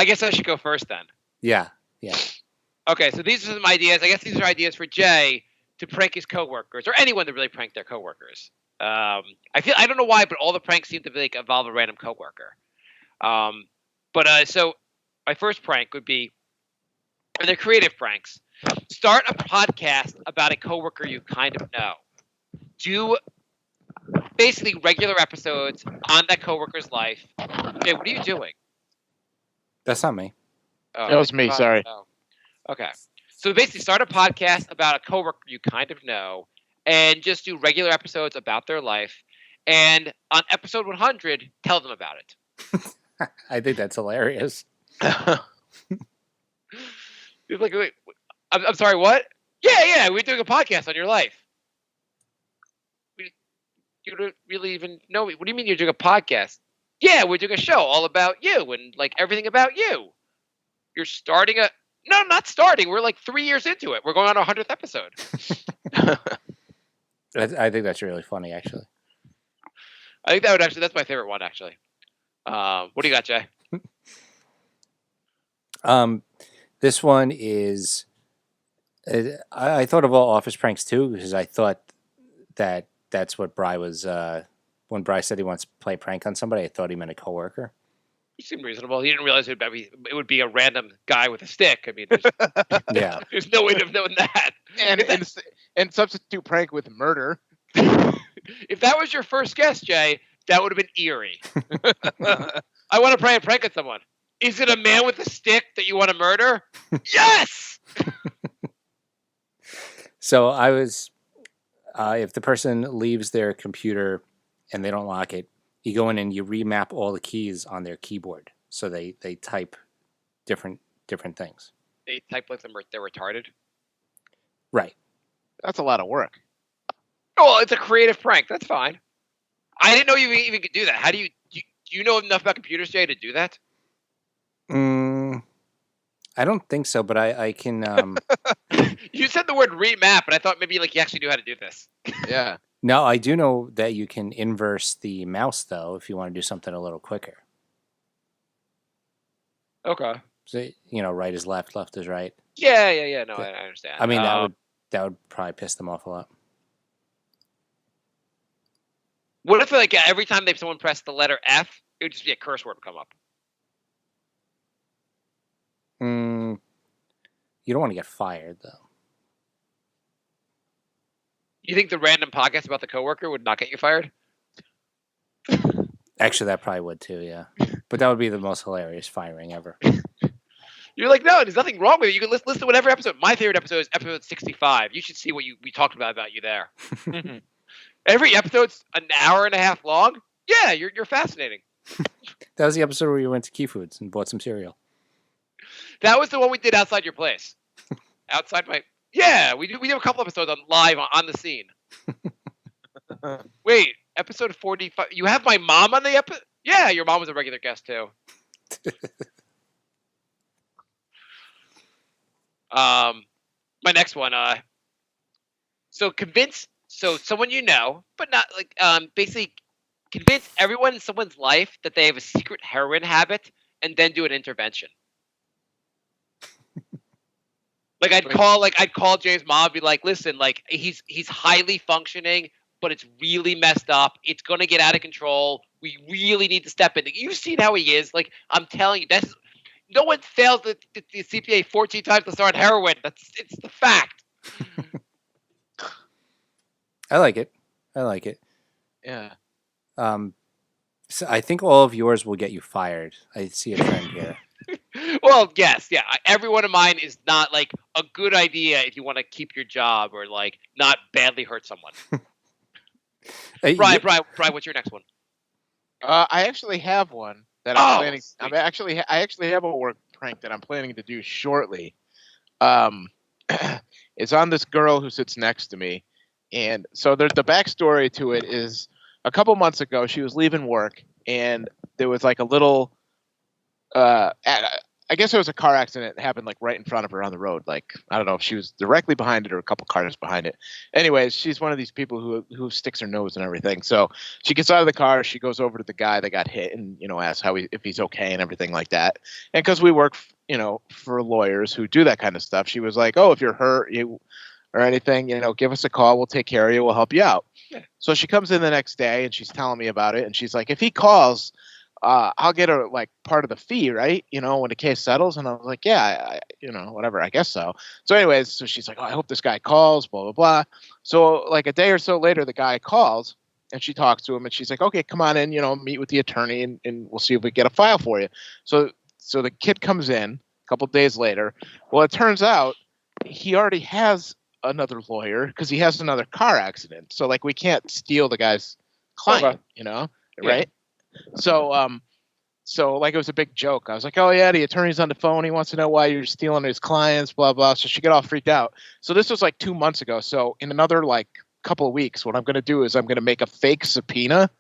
Speaker 1: guess I should go first then.
Speaker 3: Yeah.
Speaker 1: Okay, so these are some ideas. I guess these are ideas for Jay to prank his coworkers or anyone to really prank their coworkers. I don't know why, but all the pranks seem to involve a random coworker. So my first prank would be, and they're creative pranks. Start a podcast about a coworker you kind of know. Do basically regular episodes on that coworker's life. Jay, what are you doing?
Speaker 3: That's not me.
Speaker 1: Oh,
Speaker 4: That was me, sorry.
Speaker 1: Oh. Okay. So basically start a podcast about a coworker you kind of know and just do regular episodes about their life. And on episode 100, tell them about it.
Speaker 3: I think that's hilarious.
Speaker 1: You're like, wait, I'm sorry, what? Yeah, we're doing a podcast on your life. You don't really even know me. What do you mean you're doing a podcast? Yeah, we're doing a show all about you and like everything about you. You're starting a... No, not starting. We're like 3 years into it. We're going on our 100th episode.
Speaker 3: I think that's really funny, actually.
Speaker 1: I think that's my favorite one, actually. What do you got, Jay?
Speaker 3: This one is... I thought of all office pranks, too, because I thought that's what Bri was... when Bri said he wants to play a prank on somebody, I thought he meant a coworker.
Speaker 1: He seemed reasonable. He didn't realize it would be a random guy with a stick. I mean,
Speaker 3: Yeah.
Speaker 1: There's no way to have known that.
Speaker 4: And substitute prank with murder.
Speaker 1: If that was your first guess, Jay, that would have been eerie. I want to play a prank on someone. Is it a man with a stick that you want to murder? Yes!
Speaker 3: So I was... if the person leaves their computer and they don't lock it, you go in and you remap all the keys on their keyboard, so they type different things.
Speaker 1: They type like they're retarded.
Speaker 3: Right.
Speaker 4: That's a lot of work.
Speaker 1: Oh, it's a creative prank. That's fine. I didn't know you even could do that. How do you know enough about computers, Jay, to do that?
Speaker 3: I don't think so, but I can.
Speaker 1: You said the word remap, and I thought maybe like you actually knew how to do this.
Speaker 4: Yeah.
Speaker 3: No, I do know that you can inverse the mouse, though, if you want to do something a little quicker.
Speaker 1: Okay.
Speaker 3: So, right is left, left is right.
Speaker 1: Yeah. No, I understand.
Speaker 3: I mean, that would probably piss them off a lot.
Speaker 1: What if like every time someone pressed the letter F, it would just be a curse word would come up?
Speaker 3: You don't want to get fired, though.
Speaker 1: You think the random podcast about the coworker would not get you fired?
Speaker 3: Actually, that probably would too, yeah. But that would be the most hilarious firing ever.
Speaker 1: You're like, no, there's nothing wrong with it. You can listen to whatever episode. My favorite episode is episode 65. You should see what we talked about you there. Every episode's an hour and a half long. Yeah, you're fascinating.
Speaker 3: That was the episode where you went to Key Foods and bought some cereal.
Speaker 1: That was the one we did outside your place. Outside my... Yeah, we do a couple episodes live on the scene. Wait, episode 45. You have my mom on the episode? Yeah, your mom was a regular guest too. My next one. So someone you know, but not like basically convince everyone in someone's life that they have a secret heroin habit, and then do an intervention. Like I'd call James' mom and be like, listen, like he's highly functioning, but it's really messed up. It's gonna get out of control. We really need to step in. You've seen how he is. Like I'm telling you, no one fails the CPA 14 times to start heroin. It's the fact.
Speaker 3: I like it.
Speaker 4: Yeah.
Speaker 3: So I think all of yours will get you fired. I see a trend here.
Speaker 1: Well, yes, yeah. Every one of mine is not like a good idea if you want to keep your job or like not badly hurt someone. Brian, what's your next one?
Speaker 4: I actually have one that I'm planning.
Speaker 1: Sweet.
Speaker 4: I actually have a work prank that I'm planning to do shortly. It's on this girl who sits next to me, and so there's the backstory to it is a couple months ago she was leaving work, and there was like a little. I guess it was a car accident that happened like right in front of her on the road. Like, I don't know if she was directly behind it or a couple cars behind it. Anyways, she's one of these people who sticks her nose and everything. So she gets out of the car, she goes over to the guy that got hit and, asks if he's okay and everything like that. And because we work, for lawyers who do that kind of stuff, she was like, oh, if you're hurt or anything, give us a call. We'll take care of you. We'll help you out. Yeah. So she comes in the next day and she's telling me about it. And she's like, if he calls, I'll get a part of the fee, right? When the case settles. And I was like, yeah, whatever, I guess so. So anyways, so she's like, oh, I hope this guy calls, blah, blah, blah. So like a day or so later, the guy calls and she talks to him and she's like, okay, come on in, meet with the attorney and we'll see if we get a file for you. So the kid comes in a couple days later. Well, it turns out he already has another lawyer because he has another car accident. So like we can't steal the guy's client, right? Yeah. So like it was a big joke. I was like, oh yeah, the attorney's on the phone. He wants to know why you're stealing his clients, blah, blah. So she got all freaked out. So this was like 2 months ago. So in another like couple of weeks, what I'm going to do is I'm going to make a fake subpoena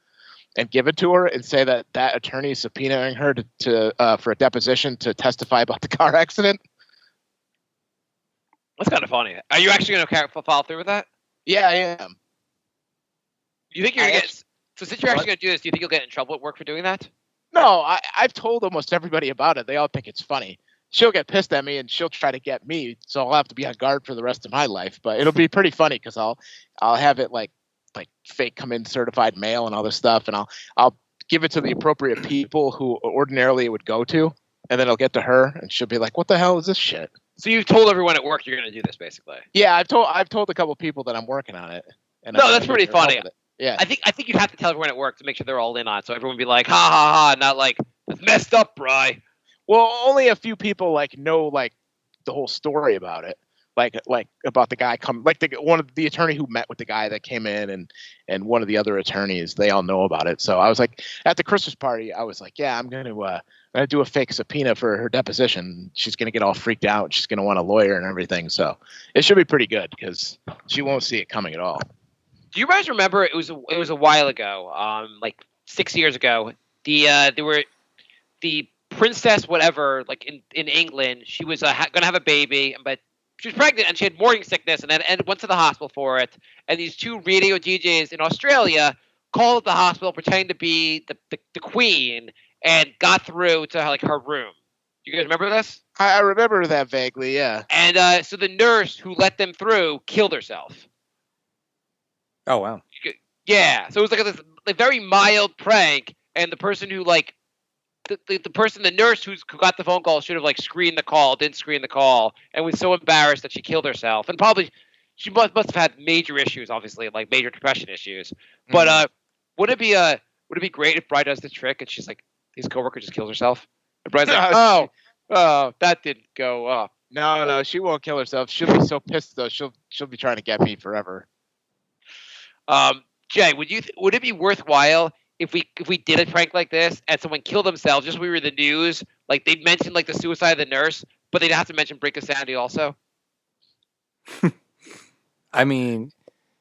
Speaker 4: and give it to her and say that attorney is subpoenaing her to for a deposition to testify about the car accident.
Speaker 1: That's kind of funny. Are you actually going to follow through with that?
Speaker 4: Yeah, I am.
Speaker 1: You think you're going to get... So since you're actually going to do this, do you think you'll get in trouble at work for doing that?
Speaker 4: No, I've told almost everybody about it. They all think it's funny. She'll get pissed at me and she'll try to get me, so I'll have to be on guard for the rest of my life. But it'll be pretty funny because I'll have it like fake come in certified mail and all this stuff, and I'll give it to the appropriate people who ordinarily it would go to, and then it'll get to her and she'll be like, "What the hell is this shit?"
Speaker 1: So you've told everyone at work you're going to do this, basically.
Speaker 4: Yeah, I've told a couple people that I'm working on it. And
Speaker 1: no, that's pretty funny.
Speaker 4: Yeah,
Speaker 1: I think you'd have to tell everyone at work to make sure they're all in on it, so everyone would be like, ha ha ha, not like, that's messed up, Bri.
Speaker 4: Well, only a few people know the whole story about it, like about the guy one of the attorney who met with the guy that came in and one of the other attorneys. They all know about it. So I was like, at the Christmas party, I was like, yeah, I'm gonna do a fake subpoena for her deposition. She's gonna get all freaked out. She's gonna want a lawyer and everything. So it should be pretty good because she won't see it coming at all.
Speaker 1: Do you guys remember it was a while ago, like 6 years ago? There were the princess, whatever, like in England, she was gonna have a baby, but she was pregnant and she had morning sickness, and went to the hospital for it. And these two radio DJs in Australia called the hospital pretending to be the queen and got through to her room. Do you guys remember this?
Speaker 4: I remember that vaguely, yeah.
Speaker 1: And so the nurse who let them through killed herself.
Speaker 3: Oh, wow.
Speaker 1: Yeah, so it was like a very mild prank, and the person who the nurse who got the phone call should have screened the call, didn't screen the call, and was so embarrassed that she killed herself. And probably she must have had major issues, obviously, like major depression issues. But would it be great if Bri does the trick and she's like, his coworker just kills herself? And Bri's like, oh, that didn't go up.
Speaker 4: No, she won't kill herself. She'll be so pissed though. She'll be trying to get me forever.
Speaker 1: Jay, would it be worthwhile if we did a prank like this and someone killed themselves just when we were in the news? Like they'd mention the suicide of the nurse, but they'd have to mention Brink of Sanity also.
Speaker 3: I mean,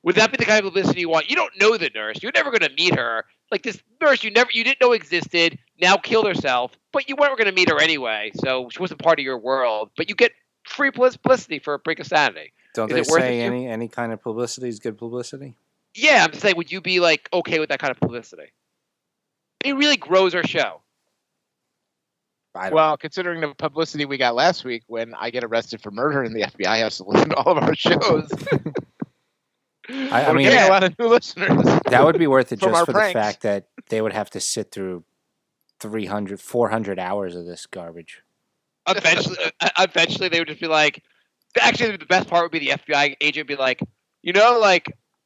Speaker 1: would that be the kind of publicity you want? You don't know the nurse. You're never going to meet her. Like this nurse you didn't know existed, now killed herself, but you weren't going to meet her anyway, so she wasn't part of your world. But you get free publicity for Brink of Sanity.
Speaker 3: Don't they say any kind of publicity is good publicity?
Speaker 1: Yeah, I'm just saying, would you be okay with that kind of publicity? It really grows our show.
Speaker 4: Well, considering the publicity we got last week when I get arrested for murder and the FBI has to listen to all of our shows.
Speaker 3: I mean,
Speaker 4: getting a lot of new listeners.
Speaker 3: That would be worth it just for
Speaker 4: pranks.
Speaker 3: The fact that they would have to sit through 300, 400 hours of this garbage.
Speaker 1: Eventually they would just be like, actually the best part would be the FBI agent would be like,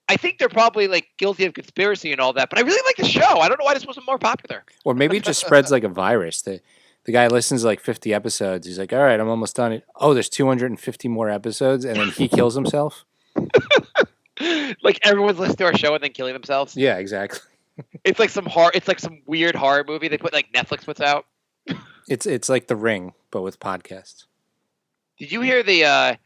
Speaker 1: I think they're probably like guilty of conspiracy and all that, but I really like the show. I don't know why this wasn't more popular.
Speaker 3: Or maybe it just spreads like a virus. The guy listens to like 50 episodes. He's like, all right, I'm almost done. Oh, there's 250 more episodes, and then he kills himself.
Speaker 1: Like everyone's listening to our show and then killing themselves.
Speaker 3: Yeah, exactly.
Speaker 1: It's like some weird horror movie they put like Netflix puts out.
Speaker 3: It's like The Ring, but with podcasts.
Speaker 1: Did you hear the?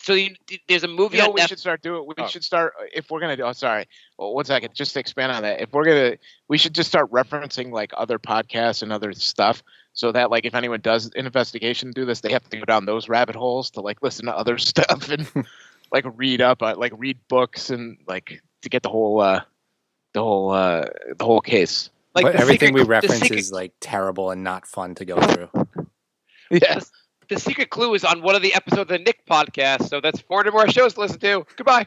Speaker 1: There's a movie.
Speaker 4: We should start doing. We should start if we're gonna do. Oh, sorry. Well, 1 second. Just to expand on that, we should just start referencing like other podcasts and other stuff, so that like if anyone does an investigation do this, they have to go down those rabbit holes to like listen to other stuff and like read books and like to get the whole case.
Speaker 3: Like but everything we reference is like terrible and not fun to go through.
Speaker 4: Yes.
Speaker 1: The secret clue is on one of the episodes of the Nick podcast, so that's 400 more shows to listen to. Goodbye.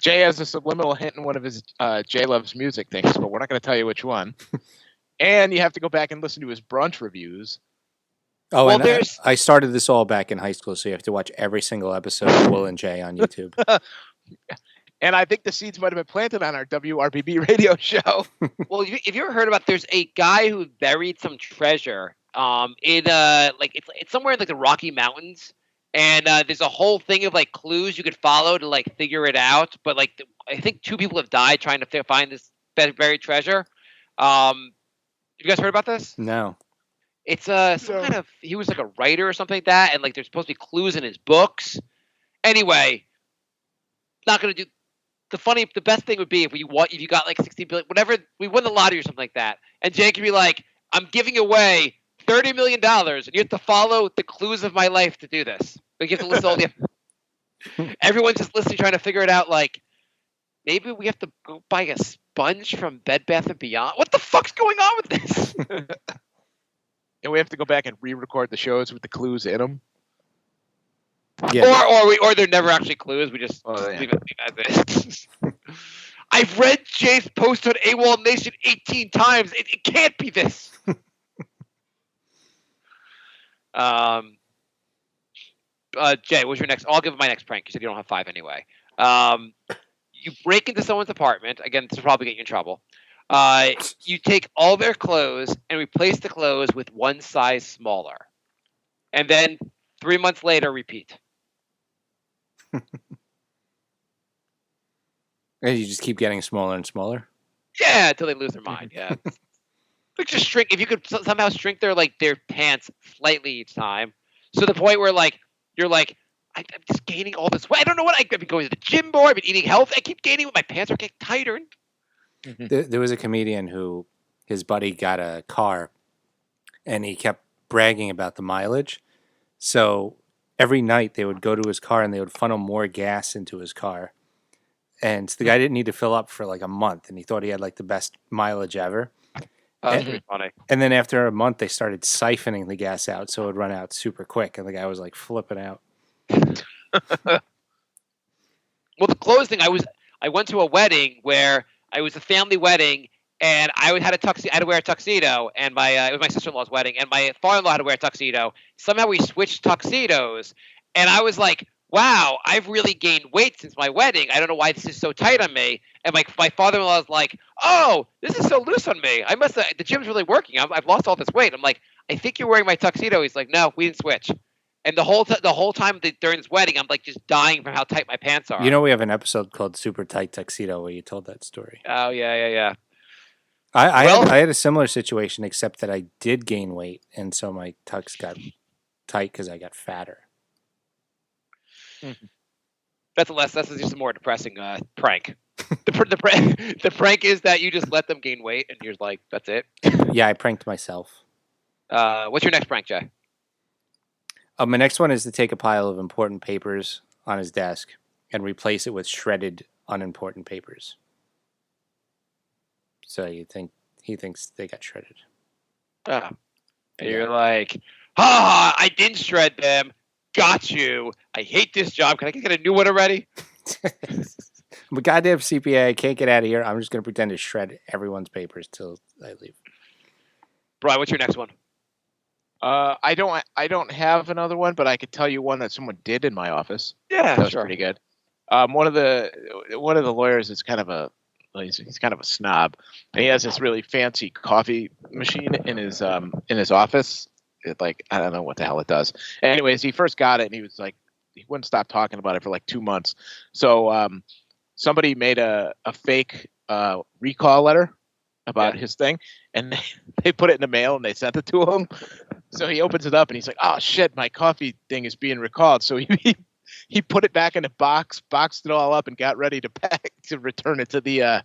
Speaker 4: Jay has a subliminal hint in one of his Jay Loves Music things, but we're not going to tell you which one. And you have to go back and listen to his brunch reviews.
Speaker 3: Oh, well, and I started this all back in high school, so you have to watch every single episode of Will and Jay on YouTube.
Speaker 4: And I think the seeds might have been planted on our WRBB radio show.
Speaker 1: Well, if you ever heard about, there's a guy who buried some treasure it's somewhere in like the Rocky Mountains, and there's a whole thing of like clues you could follow to like figure it out. But like I think 2 people have died trying to find this buried treasure. Have you guys heard about this?
Speaker 3: No.
Speaker 1: It's kind of, he was like a writer or something like that, and like there's supposed to be clues in his books. Anyway, not gonna do. The best thing would be if you got like 60 billion, whatever, we won the lottery or something like that, and Jay could be like, I'm giving away $30 million, and you have to follow the clues of my life to do this. Like you have to listen to all the. Everyone's just listening, trying to figure it out. Like maybe we have to go buy a sponge from Bed Bath and Beyond. What the fuck's going on with this?
Speaker 4: And we have to go back and re-record the shows with the clues in them.
Speaker 3: Yeah.
Speaker 1: Or they're never actually clues. We just leave it as it is. I've read Jay's post on AWOL Nation 18 times. It can't be this. Jay, what's your next? I'll give my next prank. You said you don't have 5 anyway. You break into someone's apartment. Again, this will probably get you in trouble. You take all their clothes and replace the clothes with one size smaller. And then 3 months later, repeat.
Speaker 3: And you just keep getting smaller and smaller?
Speaker 1: Yeah, until they lose their mind. Yeah. Like just shrink. If you could somehow shrink their pants slightly each time, so the point where like you're like, I'm just gaining all this weight. I don't know what I've been going to the gym more. I've been eating healthy. I keep gaining. My pants are getting tighter.
Speaker 3: There was a comedian who his buddy got a car, and he kept bragging about the mileage. So every night they would go to his car and they would funnel more gas into his car. And the guy didn't need to fill up for like a month, and he thought he had like the best mileage ever.
Speaker 1: That's pretty funny.
Speaker 3: And then after a month, they started siphoning the gas out, so it would run out super quick, and the guy was like flipping out.
Speaker 1: Well, the clothes thing, I went to a wedding where it was a family wedding, and I had to wear a tuxedo, and it was my sister-in-law's wedding, and my father-in-law had to wear a tuxedo. Somehow we switched tuxedos, and I was like, wow, I've really gained weight since my wedding. I don't know why this is so tight on me. And my father-in-law is like, oh, this is so loose on me. The gym's really working. I've lost all this weight. I'm like, I think you're wearing my tuxedo. He's like, no, we didn't switch. And the whole time during this wedding, I'm like just dying from how tight my pants are.
Speaker 3: You know, we have an episode called Super Tight Tuxedo where you told that story.
Speaker 1: Oh, yeah.
Speaker 3: I had a similar situation, except that I did gain weight, and so my tux got tight because I got fatter.
Speaker 1: That's just a more depressing prank. The prank is that you just let them gain weight, and you're like, that's it.
Speaker 3: Yeah, I pranked myself.
Speaker 1: What's your next prank, Jay?
Speaker 3: My next one is to take a pile of important papers on his desk and replace it with shredded, unimportant papers. So he thinks they got shredded.
Speaker 1: Oh. And you're like, I didn't shred them. Got you. I hate this job. Can I get a new one already?
Speaker 3: I'm a goddamn CPA. I can't get out of here. I'm just going to pretend to shred everyone's papers till I leave.
Speaker 1: Brian, what's your next one?
Speaker 4: I don't have another one, but I could tell you one that someone did in my office.
Speaker 1: Yeah,
Speaker 4: that was
Speaker 1: sure.
Speaker 4: pretty good. One of the lawyers is kind of he's kind of a snob, and he has this really fancy coffee machine in his office. Like, I don't know what the hell it does. Anyways, he first got it, and he was like, he wouldn't stop talking about it for like 2 months. So somebody made a fake recall letter about his thing, and they put it in the mail and they sent it to him. So he opens it up and he's like, "Oh shit, my coffee thing is being recalled." So he put it back in a box, boxed it all up, and got ready to pack to return it to the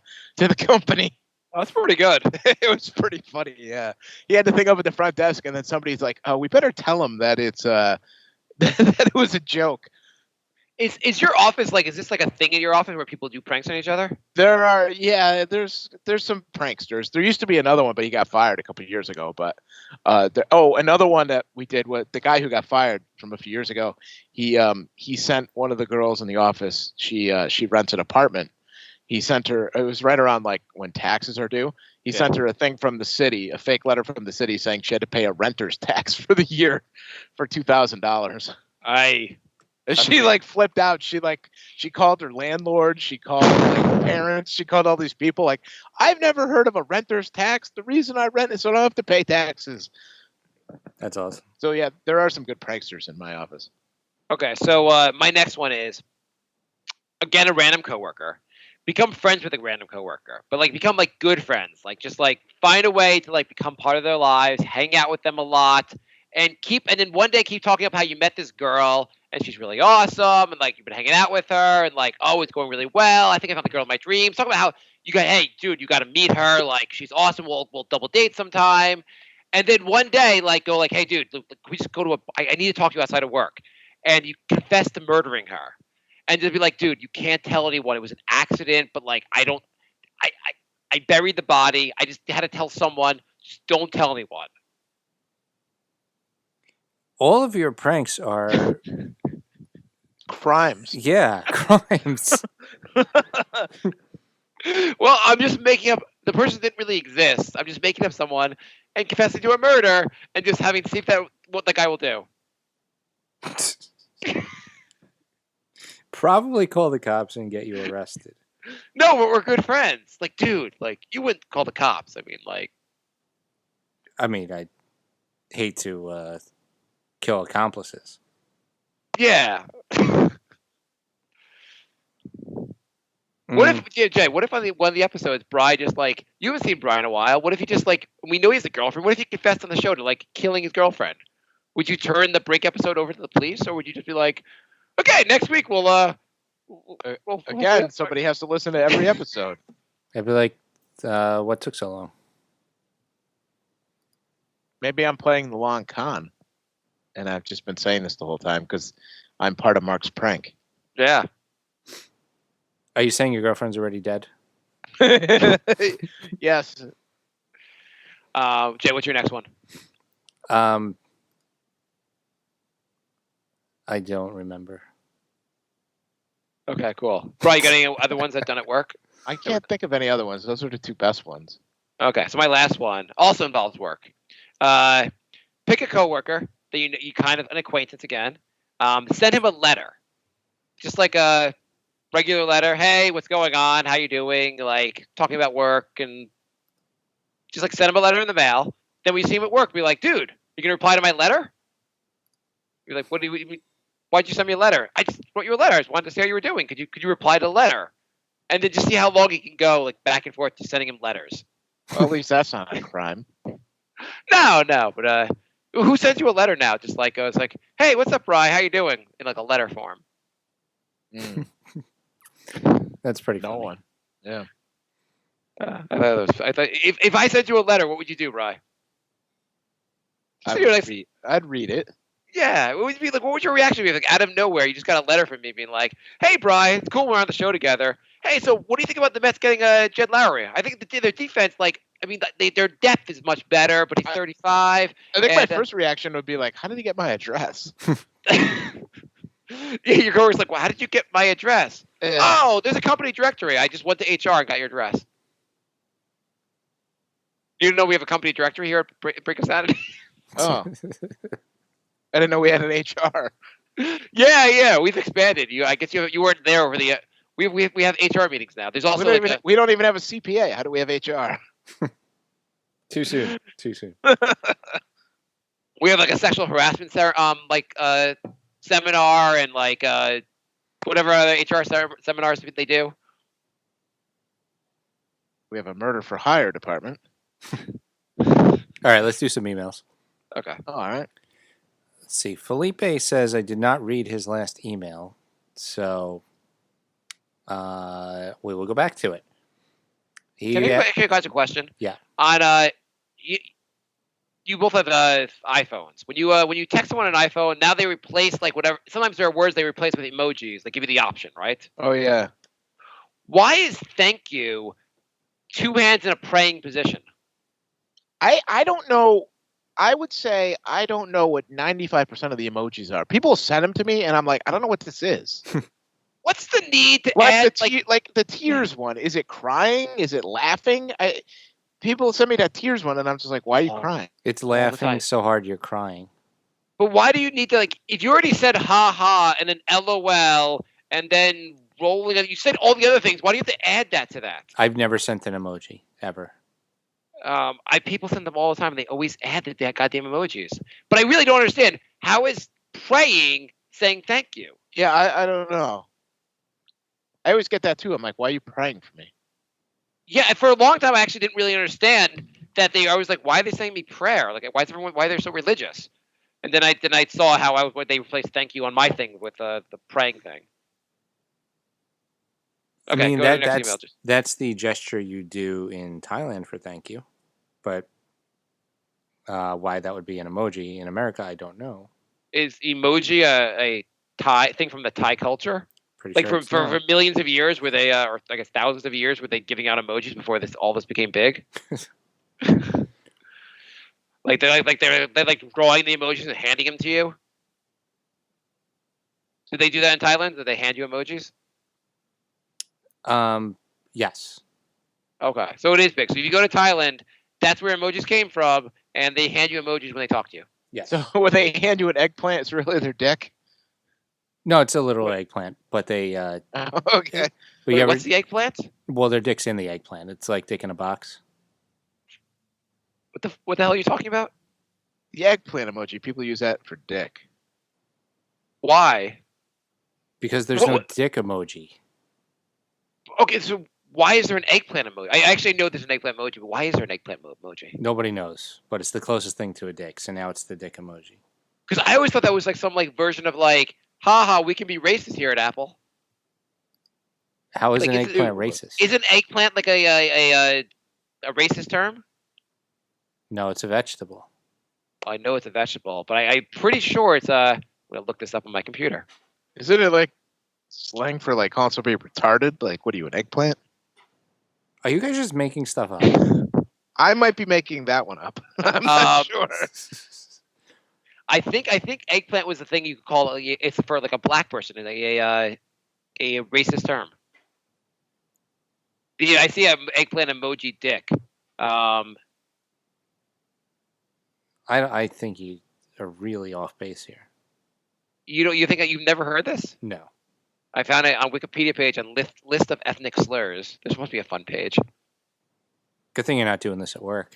Speaker 4: company.
Speaker 1: Oh, that's pretty good.
Speaker 4: It was pretty funny. Yeah, he had the thing up at the front desk, and then somebody's like, "Oh, we better tell him that it's that it was a joke."
Speaker 1: Is your office like? Is this like a thing in your office where people do pranks on each other?
Speaker 4: There's some pranksters. There used to be another one, but he got fired a couple of years ago. But another one that we did was the guy who got fired from a few years ago. He sent one of the girls in the office. She rents an apartment. He sent her. It was right around like when taxes are due. He sent her a thing from the city, a fake letter from the city saying she had to pay a renter's tax for the year for $2,000. She like flipped out. She called her landlord. She called like her parents. She called all these people. Like, I've never heard of a renter's tax. The reason I rent is so I don't have to pay taxes.
Speaker 3: That's awesome.
Speaker 4: So yeah, there are some good pranksters in my office.
Speaker 1: Okay, so my next one is again a random coworker. Become friends with a random coworker, but like become like good friends. Like just like find a way to like become part of their lives, hang out with them a lot, and then one day keep talking about how you met this girl. And she's really awesome, and like you've been hanging out with her, and like, oh, it's going really well. I think I found the girl of my dreams. Talk about how hey, dude, you got to meet her. Like, she's awesome. We'll double date sometime. And then one day, like, go like, hey, dude, can we just go to I need to talk to you outside of work. And you confess to murdering her, and just be like, dude, you can't tell anyone. It was an accident, but like, I buried the body. I just had to tell someone. Just don't tell anyone.
Speaker 3: All of your pranks are
Speaker 4: crimes.
Speaker 3: Yeah, crimes.
Speaker 1: Well, I'm just making up. The person didn't really exist. I'm just making up someone and confessing to a murder and just having to see what the guy will do.
Speaker 3: Probably call the cops and get you arrested.
Speaker 1: No, but we're good friends. Like, dude, like you wouldn't call the cops.
Speaker 3: I mean, I hate to kill accomplices.
Speaker 1: Yeah. What if, Jay? What if on one of the episodes, Brian just like you haven't seen Brian in a while? What if he just like we know he has a girlfriend? What if he confessed on the show to like killing his girlfriend? Would you turn the break episode over to the police, or would you just be like, okay, next week we'll
Speaker 4: again, somebody has to listen to every episode.
Speaker 3: I'd be like, what took so long?
Speaker 4: Maybe I'm playing the long con, and I've just been saying this the whole time because I'm part of Mark's prank.
Speaker 1: Yeah.
Speaker 3: Are you saying your girlfriend's already dead?
Speaker 4: Yes.
Speaker 1: Jay, what's your next one?
Speaker 3: I don't remember.
Speaker 1: Okay, cool. Brian, you got any other ones that done at work?
Speaker 4: I can't think of any other ones. Those are the two best ones.
Speaker 1: Okay, so my last one also involves work. Pick a coworker that you kind of an acquaintance again. Send him a letter, just like a regular letter. Hey, what's going on? How you doing? Like talking about work, and just like send him a letter in the mail. Then we see him at work. Be like, dude, you gonna reply to my letter? You're like, what do you? Why'd you send me a letter? I just wrote you a letter. I just wanted to see how you were doing. Could you reply to the letter? And then just see how long he can go, like back and forth, just sending him letters.
Speaker 4: Well, at least that's not a crime.
Speaker 1: No, but who sends you a letter now? Just like it's like, hey, what's up, Bri? How you doing? In like a letter form.
Speaker 3: That's pretty funny.
Speaker 4: No one. Yeah.
Speaker 1: I thought if I sent you a letter, what would you do, Bri?
Speaker 4: I'd read it.
Speaker 1: Yeah, it would be like, what would your reaction be? Like out of nowhere, you just got a letter from me being like, "Hey, Bri, it's cool we're on the show together. Hey, so what do you think about the Mets getting Jed Lowry? I think their defense, like, I mean, their depth is much better, but he's 35."
Speaker 4: I think my first reaction would be like, "How did he get my address?"
Speaker 1: Yeah, your coworker's like, "Well, how did you get my address?"
Speaker 4: Yeah.
Speaker 1: Oh, there's a company directory. I just went to HR and got your address. You know we have a company directory here at Break of Sanity?
Speaker 4: Oh. I didn't know we had an HR.
Speaker 1: Yeah, we've expanded. I guess you weren't there over the. We have HR meetings now. There's also
Speaker 4: we don't even have a CPA. How do we have HR?
Speaker 3: Too soon.
Speaker 1: we have like a sexual harassment seminar and whatever other HR seminars they do.
Speaker 4: We have a murder for hire department.
Speaker 3: All right, let's do some emails.
Speaker 1: Okay.
Speaker 4: All right.
Speaker 3: Let's see. Felipe says I did not read his last email, so we will go back to it.
Speaker 1: Can I ask a question?
Speaker 3: Yeah.
Speaker 1: On you both have iPhones. When you text someone an iPhone, now they replace whatever. Sometimes there are words they replace with emojis. They give you the option, right?
Speaker 4: Oh yeah.
Speaker 1: Why is thank you two hands in a praying position?
Speaker 4: I don't know. I would say I don't know what 95% of the emojis are. People send them to me, and I'm like, I don't know what this is.
Speaker 1: What's the need to add
Speaker 4: like the tears one? Is it crying? Is it laughing? People send me that tears one, and I'm just like, why are you crying?
Speaker 3: It's laughing so hard you're crying.
Speaker 1: But why do you need to if you already said ha ha and then LOL and then rolling, you said all the other things. Why do you have to add that to that?
Speaker 3: I've never sent an emoji ever.
Speaker 1: People send them all the time, and they always add that goddamn emojis. But I really don't understand, how is praying saying thank you?
Speaker 4: Yeah, I don't know. I always get that too. I'm like, why are you praying for me?
Speaker 1: Yeah, for a long time I actually didn't really understand that. I was like, why are they saying me prayer? Like, why they're so religious? And then I saw how they replaced thank you on my thing with the praying thing. Okay,
Speaker 3: I mean,
Speaker 1: go to the next email.
Speaker 3: That's the gesture you do in Thailand for thank you. But why that would be an emoji in America, I don't know.
Speaker 1: Is emoji a Thai thing from the Thai culture?
Speaker 3: Pretty sure
Speaker 1: for millions of years, were they, or I guess thousands of years, were they giving out emojis before all this became big? they're drawing the emojis and handing them to you. Did they do that in Thailand? Did they hand you emojis?
Speaker 3: Yes.
Speaker 1: Okay, so it is big. So if you go to Thailand, that's where emojis came from, and they hand you emojis when they talk to you.
Speaker 3: Yes.
Speaker 4: So when they hand you an eggplant, it's really their dick?
Speaker 3: No, it's a little eggplant, but they.
Speaker 4: Okay.
Speaker 1: Wait, what's the eggplant?
Speaker 3: Well, their dick's in the eggplant. It's like dick in a box.
Speaker 1: What the hell are you talking about?
Speaker 4: The eggplant emoji. People use that for dick.
Speaker 1: Why?
Speaker 3: Because there's no dick emoji.
Speaker 1: Okay, so why is there an eggplant emoji? I actually know there's an eggplant emoji, but why is there an eggplant emoji?
Speaker 3: Nobody knows, but it's the closest thing to a dick, so now it's the dick emoji.
Speaker 1: Because I always thought that was some version of haha, we can be racist here at Apple.
Speaker 3: How is an eggplant racist?
Speaker 1: Isn't eggplant a racist term?
Speaker 3: No, it's a vegetable.
Speaker 1: I know it's a vegetable, but I'm pretty sure it's I'm gonna look this up on my computer.
Speaker 4: Isn't it slang for calling somebody retarded? What are you, an eggplant?
Speaker 3: Are you guys just making stuff up?
Speaker 4: I might be making that one up. I'm not sure.
Speaker 1: I think eggplant was the thing you could call it. It's for a black person, a racist term. Yeah, I see an eggplant emoji dick.
Speaker 3: I think you are really off base here.
Speaker 1: You think you've never heard this?
Speaker 3: No.
Speaker 1: I found it on Wikipedia page on list of ethnic slurs. This must be a fun page.
Speaker 3: Good thing you're not doing this at work.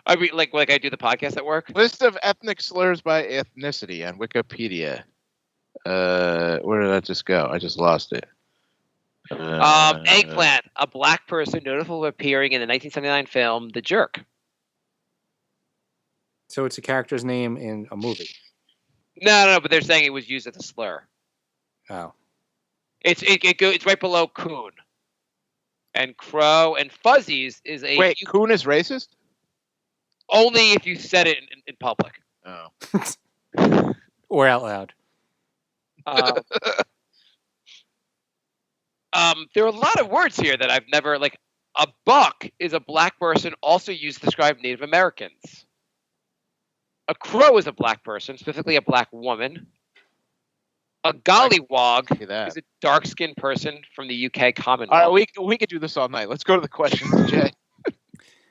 Speaker 1: I mean, like I do the podcast at work.
Speaker 4: List of ethnic slurs by ethnicity on Wikipedia. Where did that just go? I just lost it.
Speaker 1: Eggplant, a black person notable appearing in the 1979 film The Jerk.
Speaker 3: So it's a character's name in a movie.
Speaker 1: No, but they're saying it was used as a slur.
Speaker 3: Oh.
Speaker 1: It's right below coon. And crow and fuzzies is a...
Speaker 4: Wait, coon is racist?
Speaker 1: Only if you said it in public.
Speaker 4: Oh.
Speaker 3: Or out loud.
Speaker 1: There are a lot of words here that I've never... a buck is a black person also used to describe Native Americans. A crow is a black person, specifically a black woman. A gollywog is a dark-skinned person from the UK Commonwealth.
Speaker 4: All right, we could do this all night. Let's go to the questions, Jay.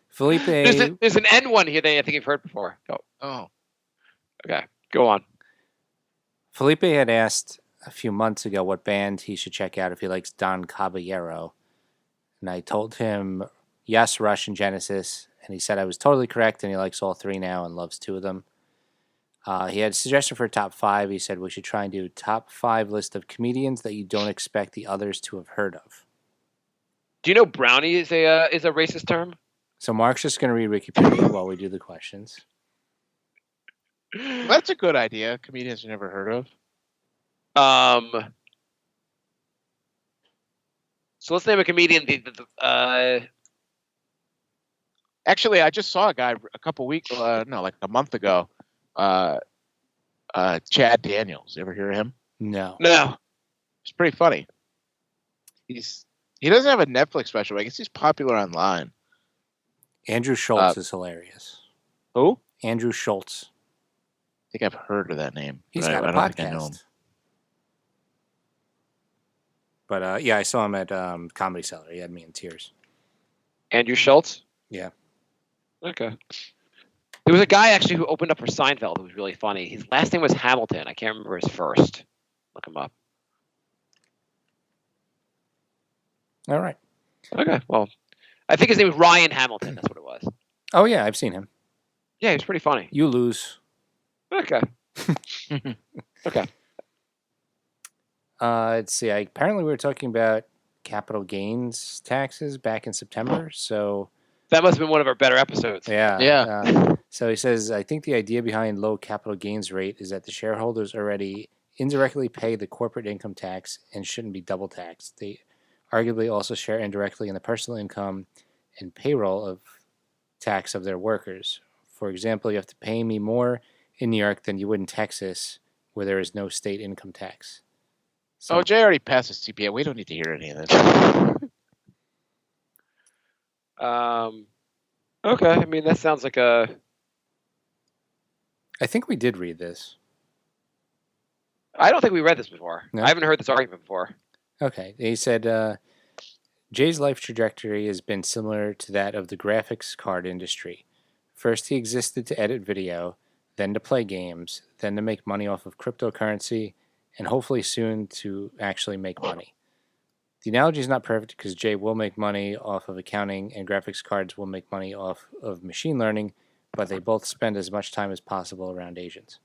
Speaker 3: Felipe.
Speaker 1: There's an N one here that I think you've heard before. Go.
Speaker 4: Oh.
Speaker 1: Okay, go on.
Speaker 3: Felipe had asked a few months ago what band he should check out if he likes Don Caballero. And I told him, yes, Rush and Genesis. And he said I was totally correct, and he likes all three now and loves two of them. He had a suggestion for a top 5. He said we should try and do a top 5 list of comedians that you don't expect the others to have heard of.
Speaker 1: Do you know brownie is a racist term?
Speaker 3: So Mark's just going to read Wikipedia while we do the questions.
Speaker 4: That's a good idea. Comedians you never heard of.
Speaker 1: So let's name a comedian.
Speaker 4: Actually, I just saw a guy like a month ago. Chad Daniels. You ever hear of him?
Speaker 3: No.
Speaker 4: It's pretty funny. He doesn't have a Netflix special, but I guess he's popular online.
Speaker 3: Andrew Schultz is hilarious.
Speaker 4: Who?
Speaker 3: Andrew Schultz.
Speaker 4: I think I've heard of that name.
Speaker 3: He's got a podcast. But yeah, I saw him at Comedy Cellar. He had me in tears.
Speaker 1: Andrew Schultz?
Speaker 3: Yeah.
Speaker 1: Okay. There was a guy actually who opened up for Seinfeld who was really funny. His last name was Hamilton. I can't remember his first. Look him up.
Speaker 3: All right.
Speaker 1: Okay. Well, I think his name was Ryan Hamilton. That's what it was.
Speaker 3: Oh, yeah, I've seen him.
Speaker 1: Yeah, he was pretty funny.
Speaker 3: You lose.
Speaker 1: Okay. Okay.
Speaker 3: Let's see. Apparently, we were talking about capital gains taxes back in September. So
Speaker 1: that must have been one of our better episodes.
Speaker 3: Yeah. So he says, I think the idea behind low capital gains rate is that the shareholders already indirectly pay the corporate income tax and shouldn't be double taxed. They arguably also share indirectly in the personal income and payroll of tax of their workers. For example, you have to pay me more in New York than you would in Texas, where there is no state income tax. So,
Speaker 4: Jay already passed his CPA. We don't need to hear any of this.
Speaker 1: Okay. I mean, that sounds like a...
Speaker 3: I think we did read this.
Speaker 1: I don't think we read this before.
Speaker 3: No?
Speaker 1: I haven't heard this argument before.
Speaker 3: Okay. He said, Jay's life trajectory has been similar to that of the graphics card industry. First, he existed to edit video, then to play games, then to make money off of cryptocurrency, and hopefully soon to actually make money. The analogy is not perfect because Jay will make money off of accounting and graphics cards will make money off of machine learning, but they both spend as much time as possible around Asians.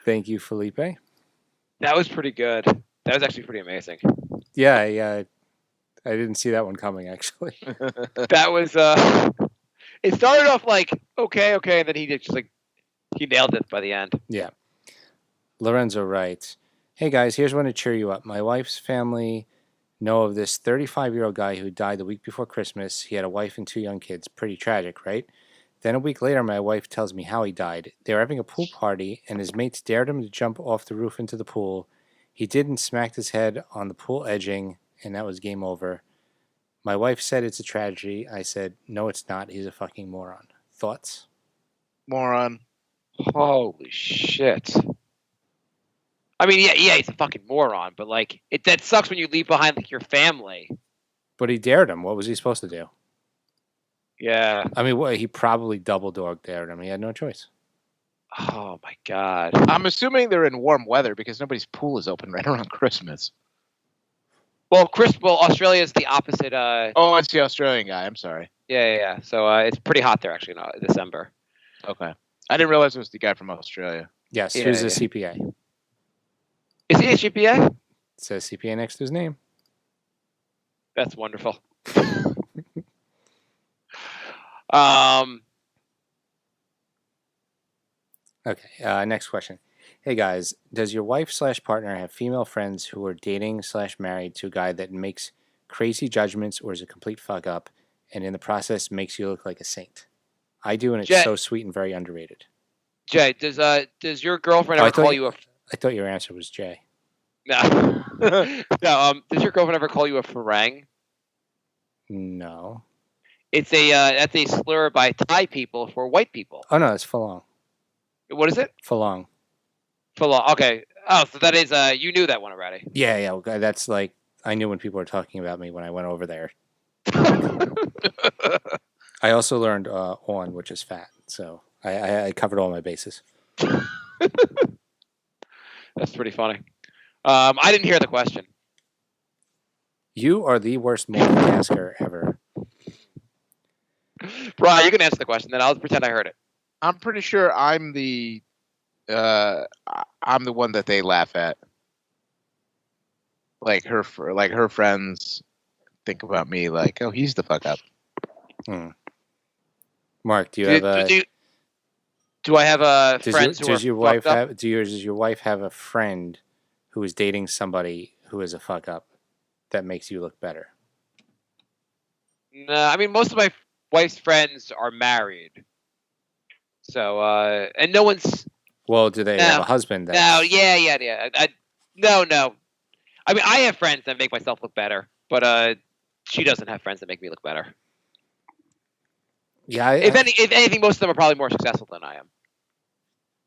Speaker 3: Thank you, Felipe.
Speaker 1: That was pretty good. That was actually pretty amazing.
Speaker 3: Yeah. I didn't see that one coming, actually.
Speaker 1: That was, it started off like, okay, and then he nailed it by the end.
Speaker 3: Yeah. Lorenzo writes, hey guys, here's one to cheer you up. My wife's family know of this 35-year-old guy who died the week before Christmas. He had a wife and 2 young kids. Pretty tragic, right? Then a week later, my wife tells me how he died. They were having a pool party, and his mates dared him to jump off the roof into the pool. He did and smacked his head on the pool edging, and that was game over. My wife said it's a tragedy. I said, no, it's not. He's a fucking moron. Thoughts?
Speaker 4: Moron.
Speaker 1: Holy shit. I mean, yeah, he's a fucking moron, but like, that sucks when you leave behind like your family.
Speaker 3: But he dared him. What was he supposed to do?
Speaker 1: Yeah.
Speaker 3: I mean, he probably double dog dared him. He had no choice.
Speaker 1: Oh my god.
Speaker 4: I'm assuming they're in warm weather because nobody's pool is open right around Christmas.
Speaker 1: Well, Australia is the opposite.
Speaker 4: Oh, it's the Australian guy. I'm sorry.
Speaker 1: Yeah. So it's pretty hot there actually in December.
Speaker 4: Okay. I didn't realize it was the guy from Australia.
Speaker 3: Yes, who's a CPA.
Speaker 1: Is he a CPA?
Speaker 3: It says CPA next to his name.
Speaker 1: That's wonderful.
Speaker 3: Okay, next question. Hey guys, does your wife/partner have female friends who are dating/married to a guy that makes crazy judgments or is a complete fuck up and in the process makes you look like a saint? I do, and it's so sweet and very underrated.
Speaker 1: Jay, does your girlfriend ever call you a...
Speaker 3: I thought your answer was Jay.
Speaker 1: No. No, does your girlfriend ever call you a farang?
Speaker 3: No.
Speaker 1: It's that's a slur by Thai people for white people.
Speaker 3: Oh, no, it's Falong.
Speaker 1: What is it?
Speaker 3: Falong.
Speaker 1: Falong, okay. Oh, so that is, you knew that one already.
Speaker 3: Yeah, that's like, I knew when people were talking about me when I went over there. I also learned on, which is fat, so I covered all my bases.
Speaker 1: That's pretty funny. I didn't hear the question.
Speaker 3: You are the worst multitasker ever.
Speaker 1: Brian, you can answer the question, then I'll pretend I heard it.
Speaker 4: I'm pretty sure I'm the one that they laugh at. Like her friends think about me like, oh, he's the fuck up.
Speaker 3: Mark, do you have a?
Speaker 1: Do I have a friends
Speaker 3: does
Speaker 1: who
Speaker 3: your
Speaker 1: are
Speaker 3: wife
Speaker 1: fucked up?
Speaker 3: have? Does your wife have a friend who is dating somebody who is a fuck up that makes you look better?
Speaker 1: No, I mean most of my wife's friends are married. So and no one's.
Speaker 3: Well, do they have a husband?
Speaker 1: No, yeah. No. I mean, I have friends that make myself look better, but she doesn't have friends that make me look better.
Speaker 3: Yeah.
Speaker 1: If anything, most of them are probably more successful than I am.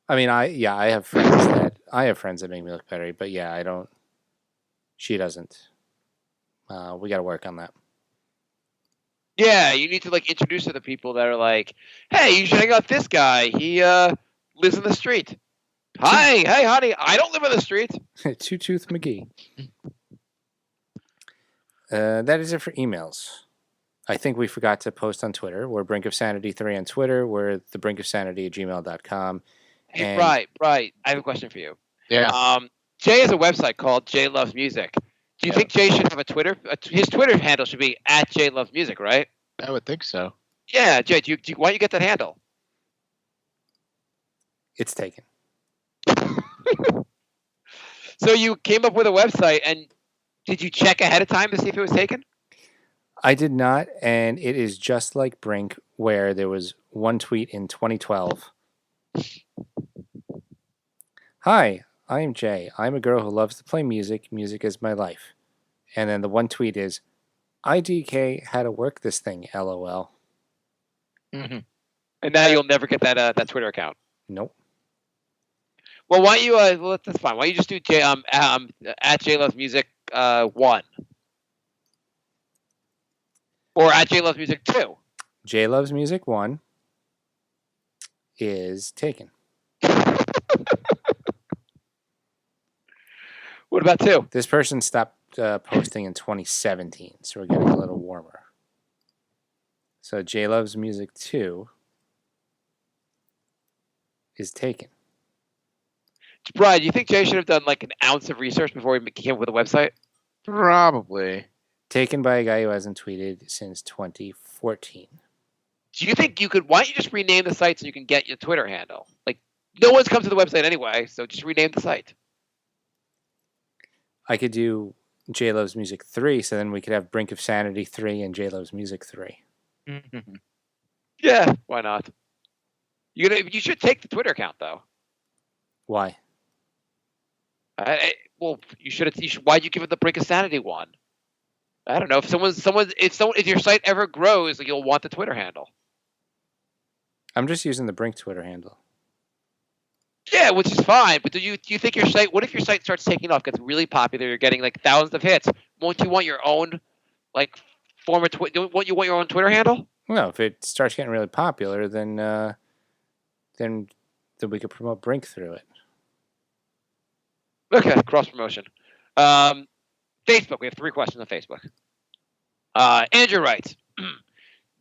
Speaker 3: I mean, I have friends that make me look better, but yeah, I don't. She doesn't. We got to work on that.
Speaker 1: Yeah, you need to like introduce her to people that are like, hey, you should hang out with this guy. He lives in the street. Hey, honey, I don't live in the street.
Speaker 3: Two Tooth McGee. That is it for emails. I think we forgot to post on Twitter. We're Brink of Sanity 3 on Twitter. We're the Brink of Sanity at gmail.com.
Speaker 1: Hey, right. I have a question for you.
Speaker 4: Yeah.
Speaker 1: Jay has a website called Jay Loves Music. Do you think Jay should have a Twitter? His Twitter handle should be at Jay Loves Music, right?
Speaker 4: I would think so.
Speaker 1: Yeah, Jay. Why don't you get that handle?
Speaker 3: It's taken.
Speaker 1: So you came up with a website, and did you check ahead of time to see if it was taken?
Speaker 3: I did not, and it is just like Brink, where there was one tweet in 2012. Hi, I am Jay. I'm a girl who loves to play music. Music is my life. And then the one tweet is, IDK how to work this thing, LOL.
Speaker 1: Mm-hmm. And now you'll never get that Twitter account.
Speaker 3: Nope.
Speaker 1: Well, why don't you? Well, that's fine. Why don't you just do Jay at Jay Loves Music 1 or at Jay Loves Music 2?
Speaker 3: Jay Loves Music 1 is taken.
Speaker 1: What about 2?
Speaker 3: This person stopped posting in 2017, so we're getting a little warmer. So Jay Loves Music 2 is taken.
Speaker 1: Brian, do you think Jay should have done like an ounce of research before he came up with a website?
Speaker 4: Probably.
Speaker 3: Taken by a guy who hasn't tweeted since 2014.
Speaker 1: Do you think you could? Why don't you just rename the site so you can get your Twitter handle? Like, no one's come to the website anyway, so just rename the site.
Speaker 3: I could do J Loves Music 3, so then we could have Brink of Sanity 3 and J Loves Music 3.
Speaker 1: Yeah, why not? You should take the Twitter account though.
Speaker 3: Why?
Speaker 1: Well, you should. Why'd you give it the Brink of Sanity one? I don't know. If your site ever grows, like, you'll want the Twitter handle.
Speaker 3: I'm just using the Brink Twitter handle.
Speaker 1: Yeah, which is fine. But do you think your site? What if your site starts taking off, gets really popular, you're getting like thousands of hits? Won't you want your own like former Won't you want your own Twitter handle?
Speaker 3: No, if it starts getting really popular, then we could promote Brink through it.
Speaker 1: Okay, cross promotion. Facebook. We have 3 questions on Facebook. Andrew writes,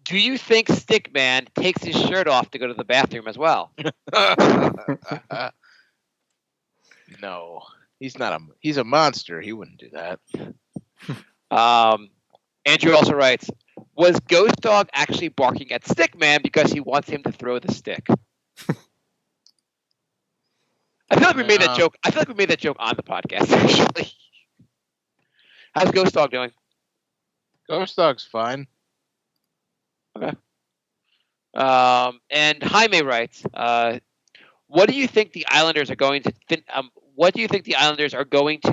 Speaker 1: do you think Stickman takes his shirt off to go to the bathroom as well?
Speaker 4: No, he's not he's a monster. He wouldn't do that.
Speaker 1: Andrew also writes, was Ghost Dog actually barking at Stickman because he wants him to throw the stick? I feel like we made that joke. I feel like we made that joke on the podcast, actually. How's Ghost Dog doing?
Speaker 4: Ghost Dog's fine.
Speaker 1: Okay. And Jaime writes, what do you think the Islanders are going to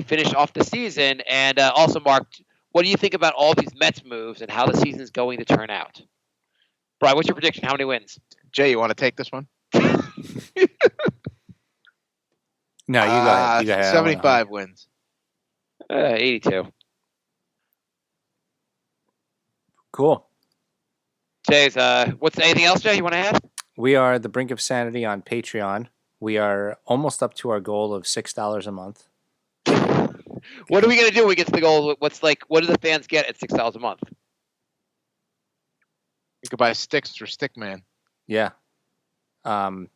Speaker 1: finish off the season? And also, Mark, what do you think about all these Mets moves and how the season is going to turn out? Brian, what's your prediction? How many wins?
Speaker 4: Jay, you want to take this one?
Speaker 3: No, you go ahead. You go ahead.
Speaker 4: 75 wins.
Speaker 1: 82.
Speaker 3: Cool.
Speaker 1: Jay's, anything else, Jay, you want to add?
Speaker 3: We are The Brink of Sanity on Patreon. We are almost up to our goal of $6 a month.
Speaker 1: What are we gonna do when we get to the goal? What do the fans get at $6 a month?
Speaker 4: You could buy sticks for Stickman.
Speaker 3: Yeah. Well,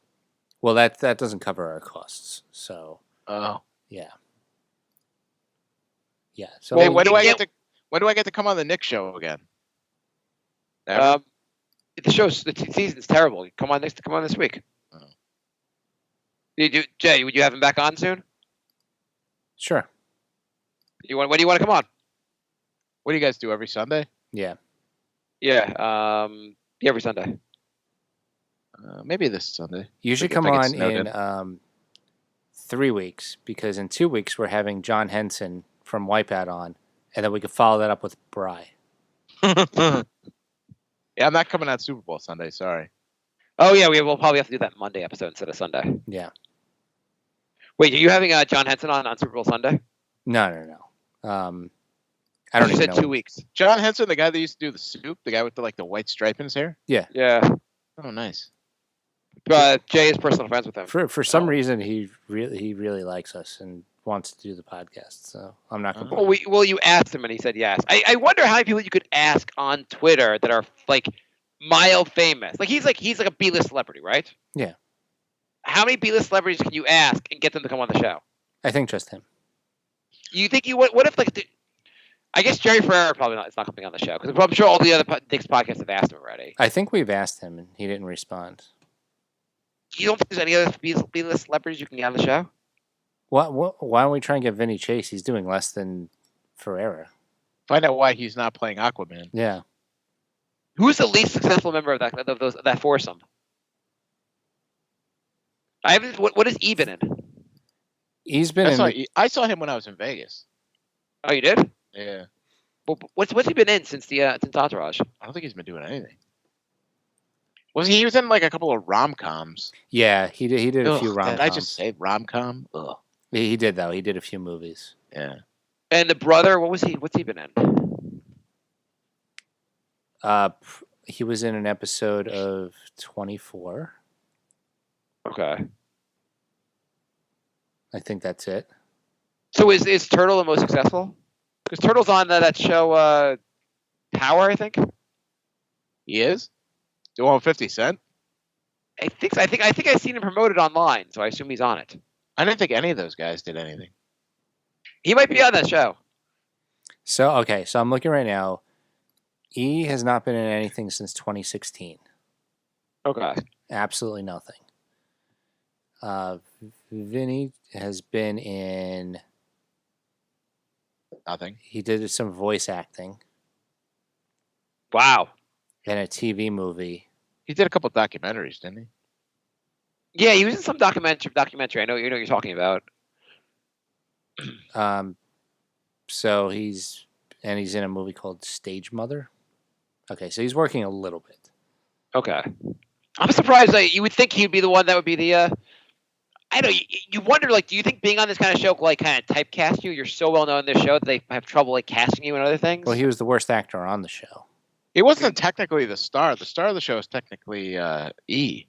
Speaker 3: that doesn't cover our costs. So.
Speaker 4: Oh.
Speaker 3: Yeah. Yeah. So
Speaker 4: hey, when do I get to come on the Nick show again?
Speaker 1: The season's terrible. Come on this week.
Speaker 4: Oh.
Speaker 1: Jay, would you have him back on soon?
Speaker 3: Sure.
Speaker 1: When do you want to come on?
Speaker 4: What do you guys do every Sunday?
Speaker 3: Yeah.
Speaker 1: Yeah. Every Sunday.
Speaker 4: Maybe this Sunday.
Speaker 3: You should come on in 3 weeks, because in 2 weeks we're having John Henson from Wipeout on, and then we could follow that up with Bry.
Speaker 4: Yeah, I'm not coming on Super Bowl Sunday. Sorry.
Speaker 1: Oh yeah, we'll probably have to do that Monday episode instead of Sunday.
Speaker 3: Yeah.
Speaker 1: Wait, are you having John Henson on Super Bowl Sunday?
Speaker 3: No. I don't even know.
Speaker 1: 2 weeks.
Speaker 4: John Henson, the guy that used to do the soup, the guy with the white stripe in his hair.
Speaker 3: Yeah.
Speaker 1: Yeah.
Speaker 4: Oh, nice.
Speaker 1: Jay is personal friends with him.
Speaker 3: For some reason, he really likes us and wants to do the podcast. So I'm not going to.
Speaker 1: Well, you asked him and he said yes. I wonder how many people you could ask on Twitter that are like mild famous. Like he's like a B-list celebrity, right?
Speaker 3: Yeah.
Speaker 1: How many B-list celebrities can you ask and get them to come on the show?
Speaker 3: I think just him.
Speaker 1: You think what if I guess Jerry Ferrara probably not. It's not coming on the show because I'm sure all the other Nick's podcasts have asked him already.
Speaker 3: I think we've asked him and he didn't respond.
Speaker 1: You don't think there's any other B-list celebrities you can get on the show?
Speaker 3: Why don't we try and get Vinny Chase? He's doing less than Ferrara.
Speaker 4: Find out why he's not playing Aquaman.
Speaker 3: Yeah.
Speaker 1: Who's the least successful member of that foursome? I haven't. What has E been in?
Speaker 3: He's been
Speaker 4: I saw him when I was in Vegas.
Speaker 1: Oh, you did?
Speaker 4: Yeah.
Speaker 1: Well, what's he been in since Entourage?
Speaker 4: I don't think he's been doing anything. He was in like a couple of rom-coms.
Speaker 3: Yeah, he did a few rom-coms.
Speaker 4: Did I just say rom-com? Ugh.
Speaker 3: He did, though. He did a few movies.
Speaker 4: Yeah.
Speaker 1: And the brother, what's he been in?
Speaker 3: He was in an episode of 24.
Speaker 1: Okay.
Speaker 3: I think that's it.
Speaker 1: So is Turtle the most successful? Because Turtle's on that show, Power, I think.
Speaker 4: He is? Do you want 50 Cent?
Speaker 1: I think so. I think I've seen him promoted online, so I assume he's on it.
Speaker 4: I didn't think any of those guys did anything.
Speaker 1: He might be on that show.
Speaker 3: So I'm looking right now. E has not been in anything since 2016.
Speaker 1: Okay.
Speaker 3: Absolutely nothing. Vinny has been in...
Speaker 4: Nothing.
Speaker 3: He did some voice acting.
Speaker 1: Wow.
Speaker 3: In a TV movie.
Speaker 4: He did a couple documentaries, didn't he?
Speaker 1: Yeah, he was in some documentary. I know what you're talking about.
Speaker 3: So he's in a movie called Stage Mother. Okay, so he's working a little bit.
Speaker 1: Okay. I'm surprised that you would think he'd be the one that would be the I know you wonder, like, do you think being on this kind of show like kind of typecast you? You're so well known in this show that they have trouble like casting you in other things.
Speaker 3: Well, he was the worst actor on the show.
Speaker 4: He wasn't technically the star. The star of the show is technically E.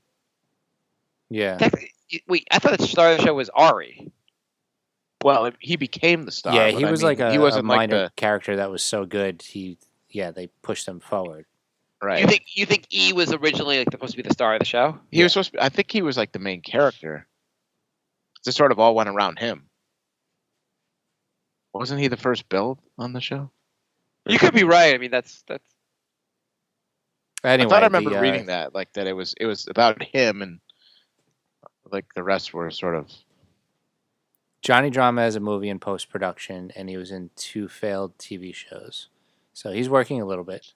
Speaker 3: Yeah.
Speaker 1: Wait, I thought the star of the show was Ari.
Speaker 4: Well, he became the star.
Speaker 3: Yeah, he was he wasn't a minor
Speaker 4: like
Speaker 3: character that was so good. They pushed him forward.
Speaker 4: Right.
Speaker 1: You think E was originally like supposed to be the star of the show?
Speaker 4: He was supposed to. I think he was like the main character. This sort of all went around him. Wasn't he the first build on the show?
Speaker 1: You could be right. I mean, that's.
Speaker 3: Anyway,
Speaker 4: I thought I remember reading that, like that it was about him, and like the rest were sort of.
Speaker 3: Johnny Drama has a movie in post-production, and he was in 2 failed TV shows. So he's working a little bit.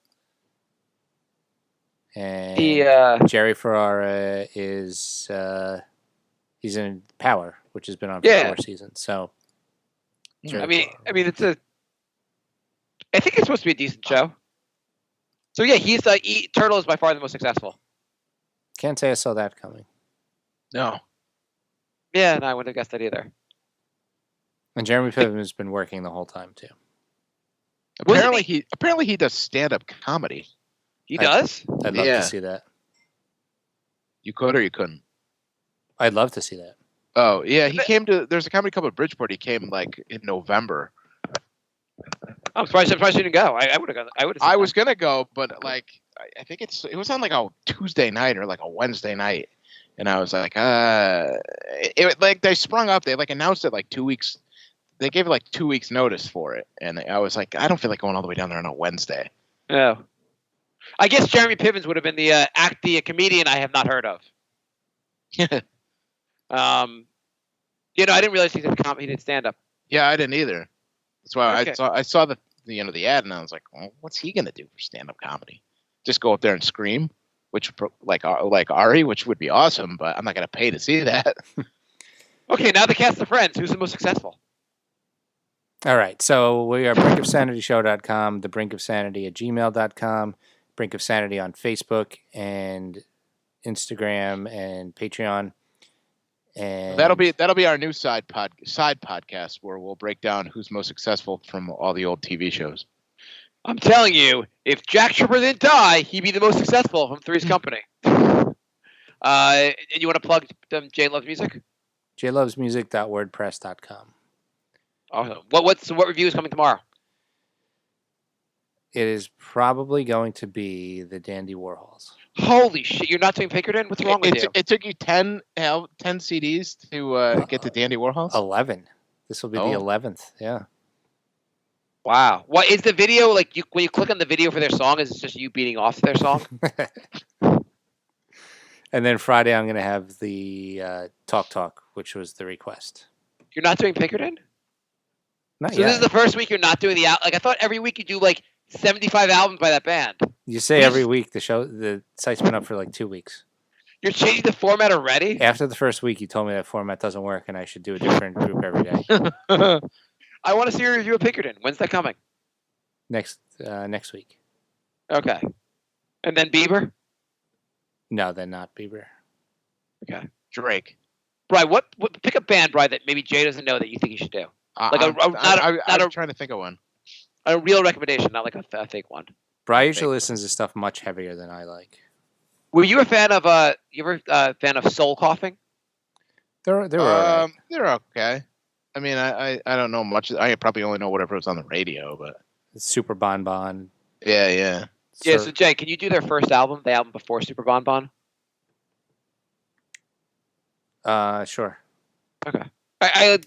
Speaker 3: And Jerry Ferrara is he's in Power, which has been on for 4 seasons. So
Speaker 1: I mean it's I think it's supposed to be a decent show. So yeah, he's Turtle is by far the most successful.
Speaker 3: Can't say I saw that coming.
Speaker 4: No.
Speaker 1: Yeah, no, I wouldn't have guessed that either.
Speaker 3: And Jeremy Piven has been working the whole time too.
Speaker 4: Apparently he does stand-up comedy.
Speaker 1: He does?
Speaker 3: I'd love to see that.
Speaker 4: You could or you couldn't.
Speaker 3: I'd love to see that.
Speaker 4: Oh yeah, he came to. There's a comedy club at Bridgeport. He came like in November.
Speaker 1: I'm surprised you didn't go. I would have gone.
Speaker 4: I was gonna go, but like I think it was on like a Tuesday night or like a Wednesday night, and I was like, like they sprung up. They like announced it like 2 weeks. They gave like 2 weeks notice for it, and I was like, I don't feel like going all the way down there on a Wednesday.
Speaker 1: Oh. I guess Jeremy Pivens would have been the comedian I have not heard of. I didn't realize he did stand up.
Speaker 4: Yeah, I didn't either. That's why
Speaker 1: Okay.
Speaker 4: I saw the ad, and I was like, well, what's he gonna do for stand up comedy? Just go up there and scream, which like Ari, which would be awesome, but I'm not gonna pay to see that.
Speaker 1: Okay, now the cast of Friends. Who's the most successful?
Speaker 3: All right, so we are brinkofsanityshow.com, thebrinkofsanity@gmail.com, Brink of Sanity on Facebook and Instagram and Patreon. And
Speaker 4: That'll be our new side podcast where we'll break down who's most successful from all the old TV shows.
Speaker 1: I'm telling you, if Jack Tripper didn't die, he'd be the most successful from Three's Company. And you want to plug Jay Loves Music?
Speaker 3: jlovesmusic.wordpress.com.
Speaker 1: Awesome. What review is coming tomorrow?
Speaker 3: It is probably going to be the Dandy Warhols.
Speaker 1: Holy shit! You're not doing Pinkerton? What's wrong with you?
Speaker 4: It took you 10 CDs to get to Dandy Warhols?
Speaker 3: 11. This will be the 11th. Yeah.
Speaker 1: Wow. What is the video like? When you click on the video for their song, is it just you beating off their song?
Speaker 3: And then Friday, I'm going to have the Talk, which was the request.
Speaker 1: You're not doing Pinkerton?
Speaker 3: Not
Speaker 1: So
Speaker 3: yet.
Speaker 1: this is the first week you're not doing the I thought every week you do like 75 albums by that band.
Speaker 3: You say every week. The site's been up for like 2 weeks.
Speaker 1: You're changing the format already?
Speaker 3: After the first week, you told me that format doesn't work and I should do a different group every day.
Speaker 1: I want to see a review of Pinkerton. When's that coming?
Speaker 3: Next week.
Speaker 1: Okay. And then Bieber?
Speaker 3: No, then not Bieber.
Speaker 1: Okay.
Speaker 4: Drake.
Speaker 1: Brian, what pick a band, Brian, that maybe Jay doesn't know that you think you should do. Like
Speaker 4: I'm trying to think of one.
Speaker 1: A real recommendation, not like a fake one.
Speaker 3: Brian usually listens to stuff much heavier than I like.
Speaker 1: Were you a fan of Soul Coughing?
Speaker 3: They're all right.
Speaker 4: They're okay. I mean, I don't know much. I probably only know whatever was on the radio, but
Speaker 3: Super Bon Bon.
Speaker 4: yeah.
Speaker 1: Yeah. So Jay, can you do their first album, the album before Super Bon Bon?
Speaker 3: Sure.
Speaker 1: Okay. I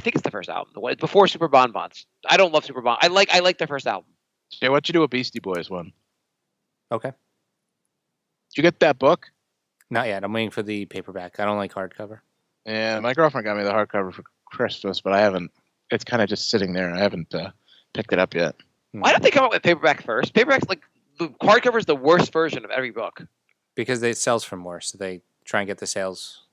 Speaker 1: think it's the first album, the one before Super Bon Bons. I don't love Super Bon. I like their first album.
Speaker 4: Jay, what'd you do a Beastie Boys one?
Speaker 3: Okay.
Speaker 4: Did you get that book?
Speaker 3: Not yet. I'm waiting for the paperback. I don't like hardcover.
Speaker 4: Yeah, my girlfriend got me the hardcover for Christmas, but I haven't. It's kind of just sitting there. I haven't picked it up yet.
Speaker 1: Why don't they come up with paperback first? Paperback's like the hardcover is the worst version of every book.
Speaker 3: Because it sells for more, so they try and get the sales.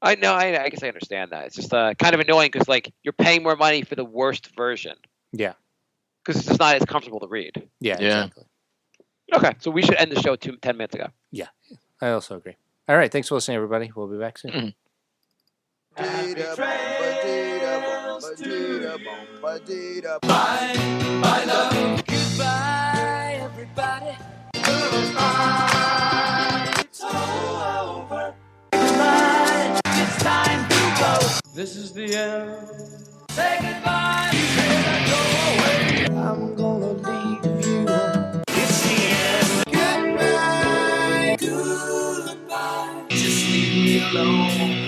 Speaker 1: I know. I guess I understand that. It's just kind of annoying because like you're paying more money for the worst version.
Speaker 3: Yeah.
Speaker 1: Because it's just not as comfortable to read.
Speaker 3: Yeah, exactly.
Speaker 1: Okay, so we should end the show 10 minutes ago.
Speaker 3: Yeah, I also agree. All right, thanks for listening, everybody. We'll be back soon.
Speaker 2: Bye, love. Goodbye, everybody. It's all over. Goodbye. It's time to go. This is the end. Say goodbye. You better go away. I'm gonna leave you. It's the end. Goodbye. Goodbye. Just leave me alone.